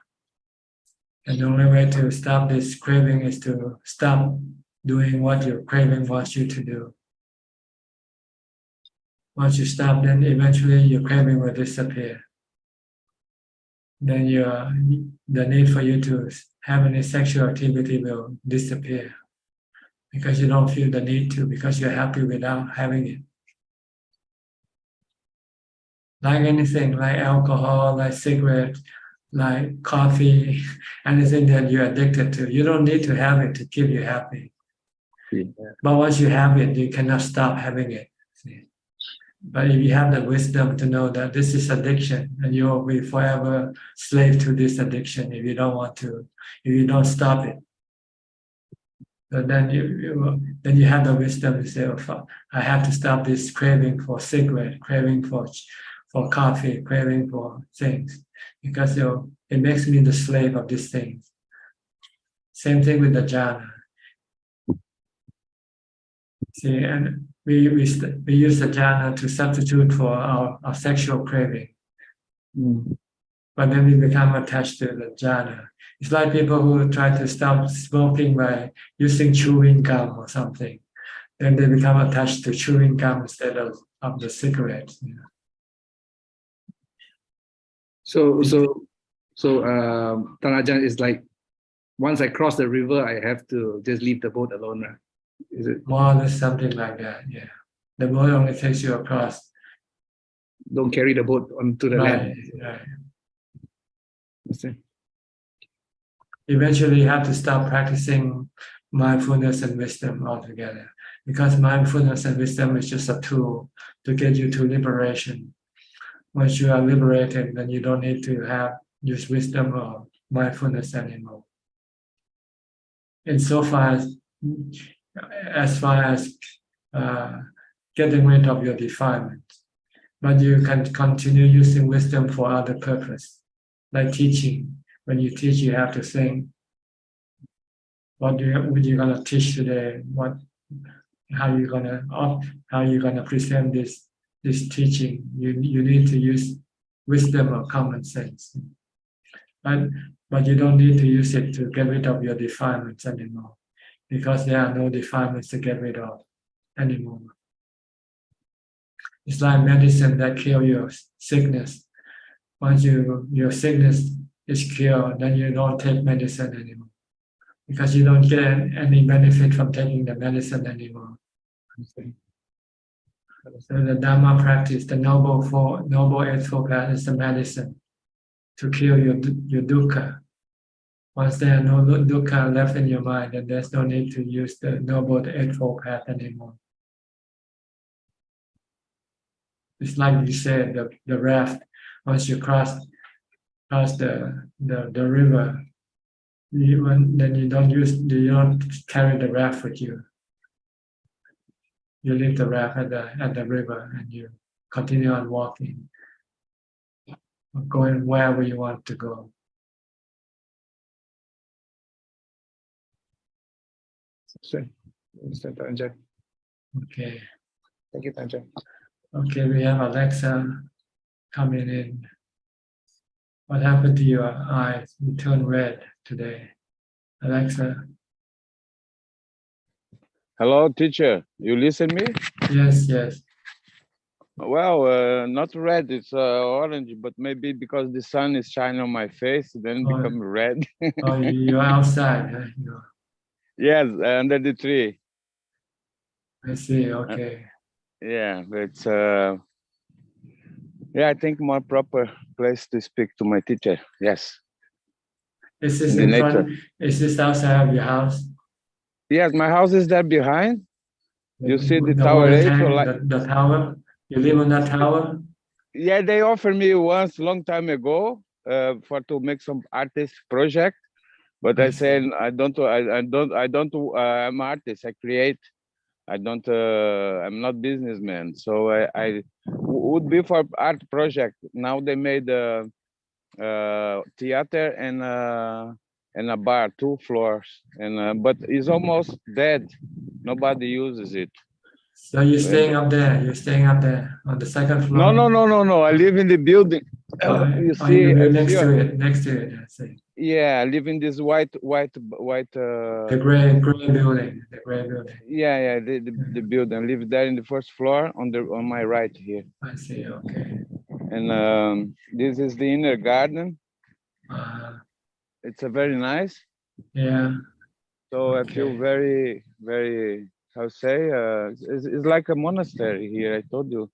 And the only way to stop this craving is to stop doing what your craving wants you to do. Once you stop, then eventually your craving will disappear. Then the need for you to have any sexual activity will disappear because you don't feel the need to, because you're happy without having it. Like anything, like alcohol, like cigarettes, like coffee, anything that you're addicted to, you don't need to have it to keep you happy. Yeah. But once you have it, you cannot stop having it. See? But if you have the wisdom to know that this is addiction and you will be forever slave to this addiction if you don't stop it. So then you have the wisdom to say, oh, I have to stop this craving for cigarette, craving for coffee, craving for things. because it makes me the slave of these things. Same thing with the jhana. See, and we use the jhana to substitute for our sexual craving. But then we become attached to the jhana. It's like people who try to stop smoking by using chewing gum or something. Then they become attached to chewing gum instead of the cigarettes. You know? So Tanajan is like, once I cross the river, I have to just leave the boat alone, right? Is it more or less something like that? Yeah, the boat only takes you across. Don't carry the boat onto the land. Right. Understand? Eventually, you have to stop practicing mindfulness and wisdom altogether, because mindfulness and wisdom is just a tool to get you to liberation. Once you are liberated, then you don't need to use wisdom or mindfulness anymore. And so far as getting rid of your defilements, but you can continue using wisdom for other purpose, like teaching. When you teach, you have to think, what you gonna teach today? How you gonna present this teaching? You need to use wisdom or common sense, but you don't need to use it to get rid of your defilements anymore, because there are no defilements to get rid of anymore. It's like medicine that kills your sickness. Once your sickness is cured, then you don't take medicine anymore, because you don't get any benefit from taking the medicine anymore. So the Dhamma practice, the Noble Eightfold Path, is the medicine to kill your dukkha. Once there are no dukkha left in your mind, then there's no need to use the Noble Eightfold Path anymore. It's like you said, the raft. Once you cross the river, then you don't carry the raft with you. You leave the raft at the river and you continue on walking, going wherever you want to go. Understand, Tanajan. Okay. Thank you, Tanajan. Okay, we have Alexa coming in. What happened to your eyes? You turned red today. Alexa. Hello, teacher. You listen me? Yes. Well, not red. It's orange, but maybe because the sun is shining on my face, then become red. Oh, you're outside. Huh? Yes, under the tree. I see. Okay. Yeah, but yeah, I think more proper place to speak to my teacher. Yes. Is this in front? Is this outside of your house? Yes, my house is there behind. You see the The tower water 8? tank, the tower? You live on that tower? Yeah, they offered me once long time ago to make some artist project, but I said I'm artist. I create. I'm not businessman. So I would be for art project. Now they made theater and a bar, 2 floors, and but it's almost dead. Nobody uses it. So you're staying up there. You're staying up there on the second floor. No. I live in the building. You see, you live next to it. Next to it. I see. Yeah, I live in this white. The gray building. The gray building. Yeah, the building. I live there in the first floor on my right here. I see. Okay. And this is the inner garden. It's a very nice. Yeah. So I feel very, very. How say? It's like a monastery here. I told you.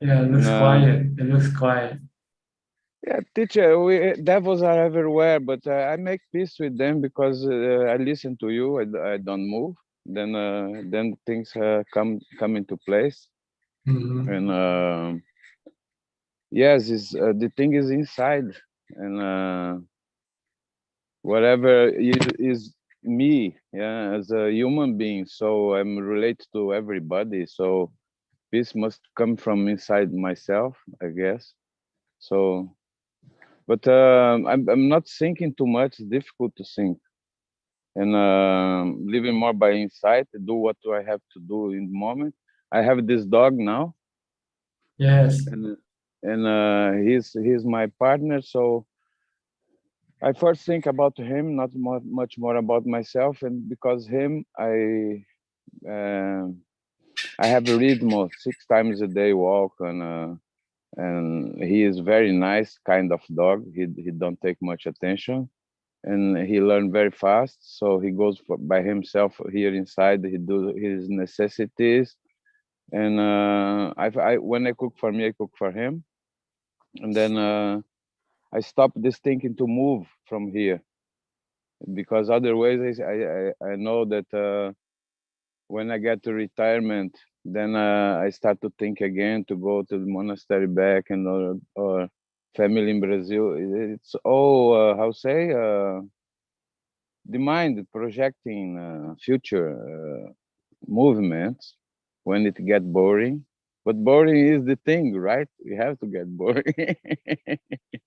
Yeah, it looks quiet. It looks quiet. Yeah, teacher, devils are everywhere, but I make peace with them because I listen to you. I don't move. Then things come into place. And yes, the thing is inside, and whatever is me, yeah, as a human being. So I'm related to everybody. So peace must come from inside myself, I guess. So But I'm not thinking too much. It's difficult to think, and living more by insight. Do what do I have to do in the moment. I have this dog now. Yes. And he's my partner. So I first think about him, not much more about myself. And because him, I have a rhythm 6 times a day walk, and he is very nice kind of dog. He don't take much attention, and he learn very fast. So he goes by himself here inside. He do his necessities, and I when I cook for me, I cook for him, and then I stop this thinking to move from here, because otherwise I know that when I get to retirement, then I start to think again to go to the monastery back and or family in Brazil. It's all how say the mind projecting future movements when it get boring. But boring is the thing, right? We have to get boring.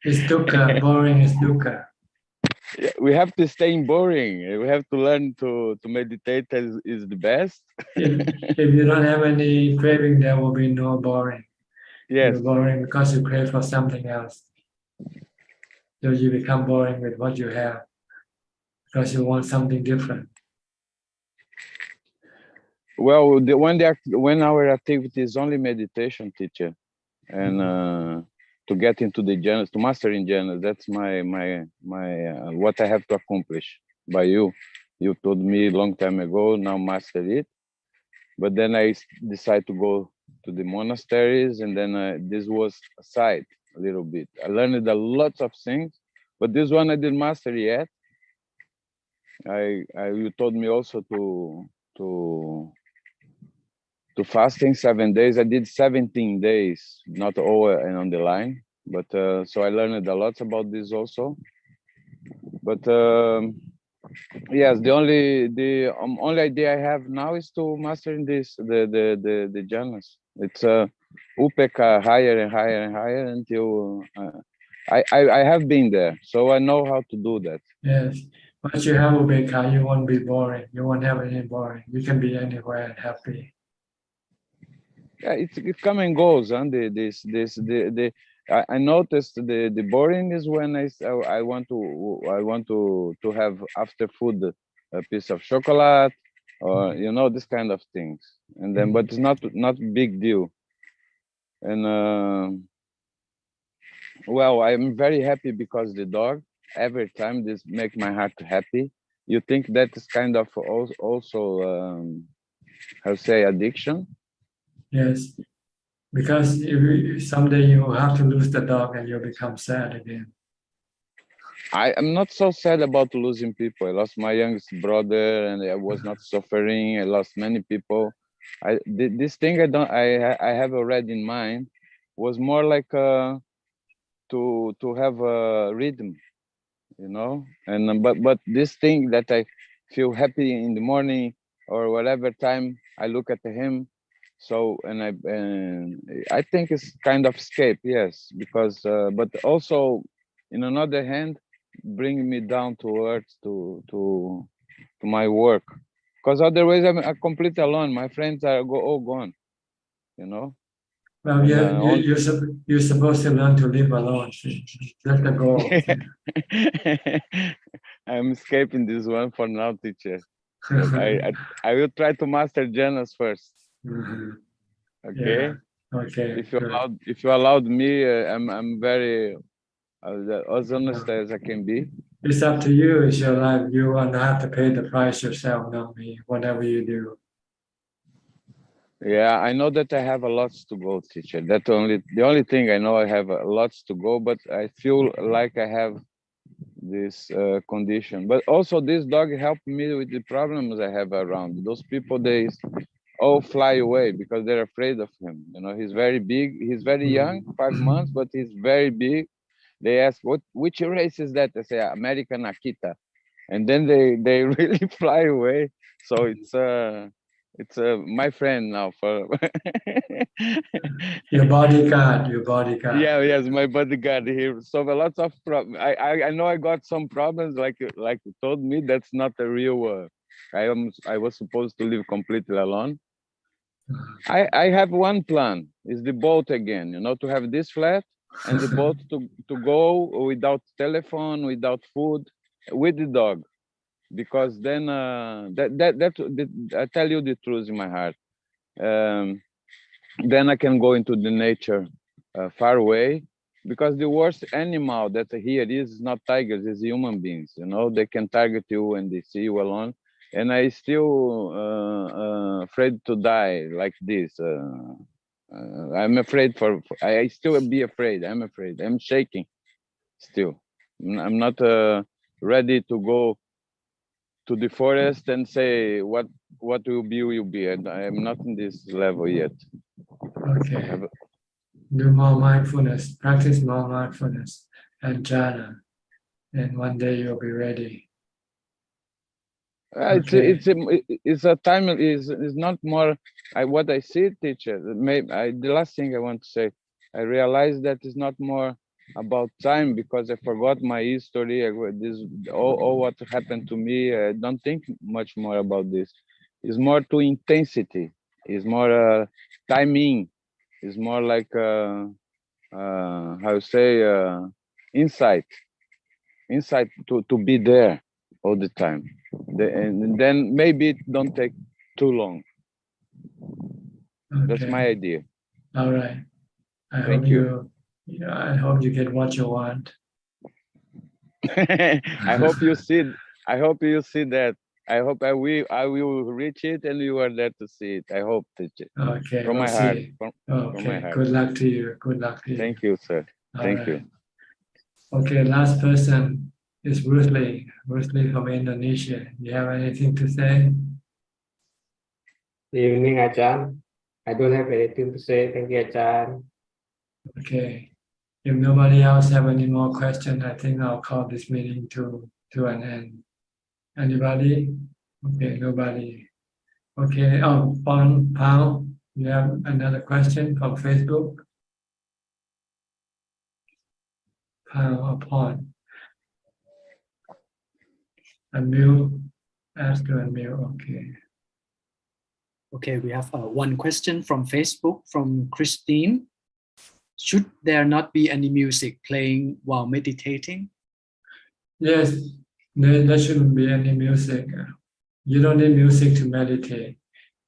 It's dukkha. Boring is dukkha. Yeah, we have to stay in boring. We have to learn to meditate is the best. If you don't have any craving, there will be no boring. Yes. You're boring because you crave for something else. So you become boring with what you have because you want something different. Well, when our activity is only meditation, teacher, and to get into the jhanas, to master in jhanas, that's my what I have to accomplish by you. You told me a long time ago, now master it. But then I decided to go to the monasteries, and then this was aside a little bit. I learned a lot of things, but this one I didn't master yet. You told me also to fasting 7 days. I did 17 days, not all and on the line, but so I learned a lot about this also. But yes, the only idea I have now is to master in this the jhanas. It's upeka higher and higher and higher until I have been there, so I know how to do that. Yes. Once you have ubeka, you won't be boring. You won't have any boring. You can be anywhere and happy. Yeah, it come and goes, and I noticed the boring is when I want to have after food a piece of chocolate, or this kind of things, and then but it's not big deal. And well, I'm very happy because the dog, every time this make my heart happy. You think that is kind of also how to say addiction? Yes. Because someday you have to lose the dog and you'll become sad again. I am not so sad about losing people. I lost my youngest brother, and I was not suffering. I lost many people. This thing I have already in mind was more like to have a rhythm, And but this thing that I feel happy in the morning or whatever time I look at him. So and I think it's kind of escape, yes, because but also in another hand, bring me down to earth to my work, because otherwise I'm completely alone. My friends are all gone, Well, And, you're supposed to learn to live alone. That's the goal. I'm escaping this one for now, teacher. But I will try to master jhanas first. Okay. Yeah. Okay. If you allowed me, I'm very as honest as I can be. It's up to you. It's your life. You will not have to pay the price yourself, not me. Whatever you do. Yeah, I know that I have a lot to go, teacher. The only thing I know, I have a lot to go, but I feel like I have this condition. But also this dog helped me with the problems I have around. Those people, they all fly away because they're afraid of him. He's very big. He's very young, 5 months, but he's very big. They ask, which race is that? I say, American Akita. And then they really fly away. So it's my friend now. Your bodyguard. Yeah, yes, my bodyguard here. So a lots of problems. I know I got some problems. Like you told me, that's not a real. I was supposed to live completely alone. I have one plan. Is the boat again? You know, to have this flat and the boat to go without telephone, without food, with the dog, because then I tell you the truth in my heart. Then I can go into the nature far away, because the worst animal that here is not tigers, is human beings. You know, they can target you when they see you alone, and I still afraid to die like this. I'm afraid I still be afraid. I'm afraid. I'm shaking still. I'm not ready to go to the forest and say what will be. I'm not in this level yet. Okay. Do more mindfulness, practice more mindfulness and jhana, and one day you'll be ready. It's a time. Is not more. What I see, teacher. The last thing I want to say. I realized that it's not more about time, because I forgot my history. All what happened to me. I don't think much more about this. It's more to intensity. It's more timing. It's more like how you say insight to be there all the time. And then maybe it don't take too long. Okay. That's my idea. All right. I Thank hope you. I hope you get what you want. I hope you see that. I hope I will reach it, and you are there to see it. I hope, teacher. Okay, From we'll my heart. see. From my heart. Good luck to you. Good luck to you. Thank you, sir. Thank you. Okay, last person is Ruth Lee. Ruth Lee from Indonesia. You have anything to say? Good evening, Ajaan. I don't have anything to say. Thank you, Ajaan. Okay. If nobody else have any more questions, I think I'll call this meeting to an end. Anybody? Okay, nobody. Okay. Oh, Pao, you have another question from Facebook? Pao upon. Unmute. Ask to unmute. Okay. Okay, we have one question from Facebook from Christine. Should there not be any music playing while meditating? Yes, there shouldn't be any music. You don't need music to meditate.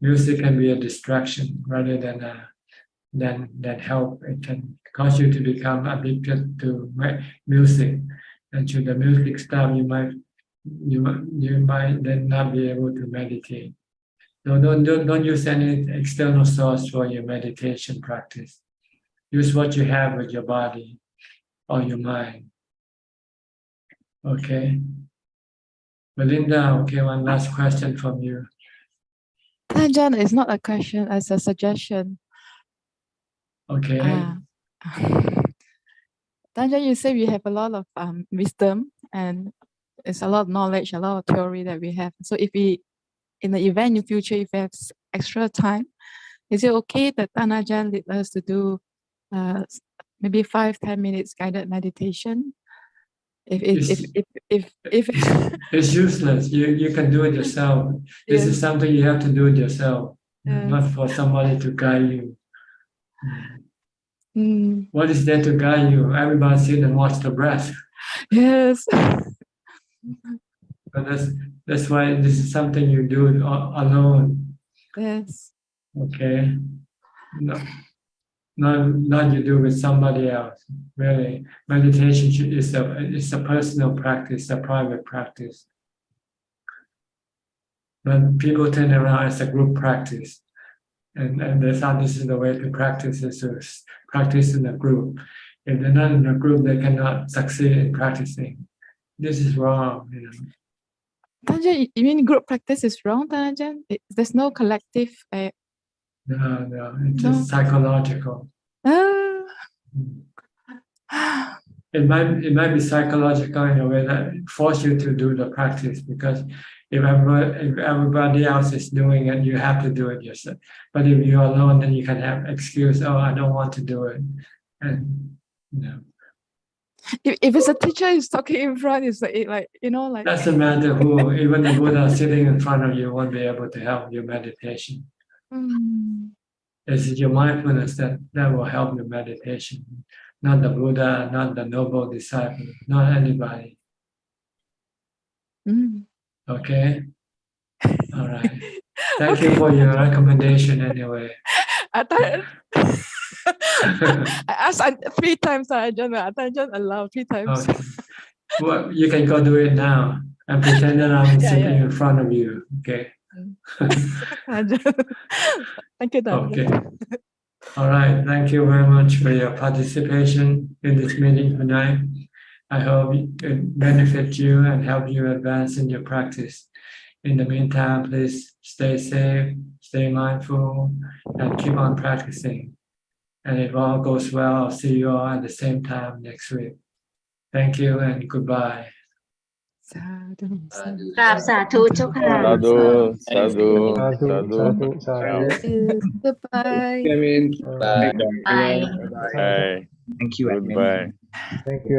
Music can be a distraction rather than help. It can cause you to become addicted to music, and should the music stop, you might then not be able to meditate. So don't use any external source for your meditation practice. Use what you have with your body or your mind. Okay. Melinda, okay, one last question from you. Ajahn, it's not a question, it's a suggestion. Okay. Ajahn, you say we have a lot of wisdom and it's a lot of knowledge, a lot of theory that we have. So if we, in the event in future, if we have extra time, is it okay that Ajahn lead us to do maybe 5-10 minutes guided meditation? If It's useless. You can do it yourself. This is something you have to do it yourself, not for somebody to guide you. What is there to guide you? Everybody sit and watch the breath. Yes. But that's why this is something you do alone. Yes. Okay. No. Not you do with somebody else. Really, meditation is a personal practice, a private practice. But people turn around as a group practice, and they thought this is the way to practice, is to practice in a group. If they're not in a group, they cannot succeed in practicing. This is wrong. Ajahn, you mean group practice is wrong, Ajahn? There's no collective. No, it's just psychological. It might be psychological in a way that force you to do the practice, because if everybody else is doing it, you have to do it yourself. But if you're alone, then you can have excuse, oh, I don't want to do it. And you know, If it's a teacher who's talking in front, it's like doesn't matter who, even the Buddha sitting in front of you won't be able to help your meditation. It's your mindfulness that will help your meditation, not the Buddha, not the noble disciple, not anybody. Okay? All right. Thank you for your recommendation anyway. I asked 3 times, Ajaan allowed 3 times. Okay. Well, you can go do it now and pretend that I'm sitting in front of you. Okay. Thank you, Dr. Okay. All right. Thank you very much for your participation in this meeting tonight. I hope it benefits you and help you advance in your practice. In the meantime, please stay safe, stay mindful, and keep on practicing. And if all goes well, I'll see you all at the same time next week. Thank you and goodbye. กราบสาธุเจ้าค่ะ Sadhu, sadhu, Sadhu, sadhu. sadhu, sadhu. Goodbye. Kevin. Bye. Bye. Bye. Thank you, admin. Goodbye. Thank you.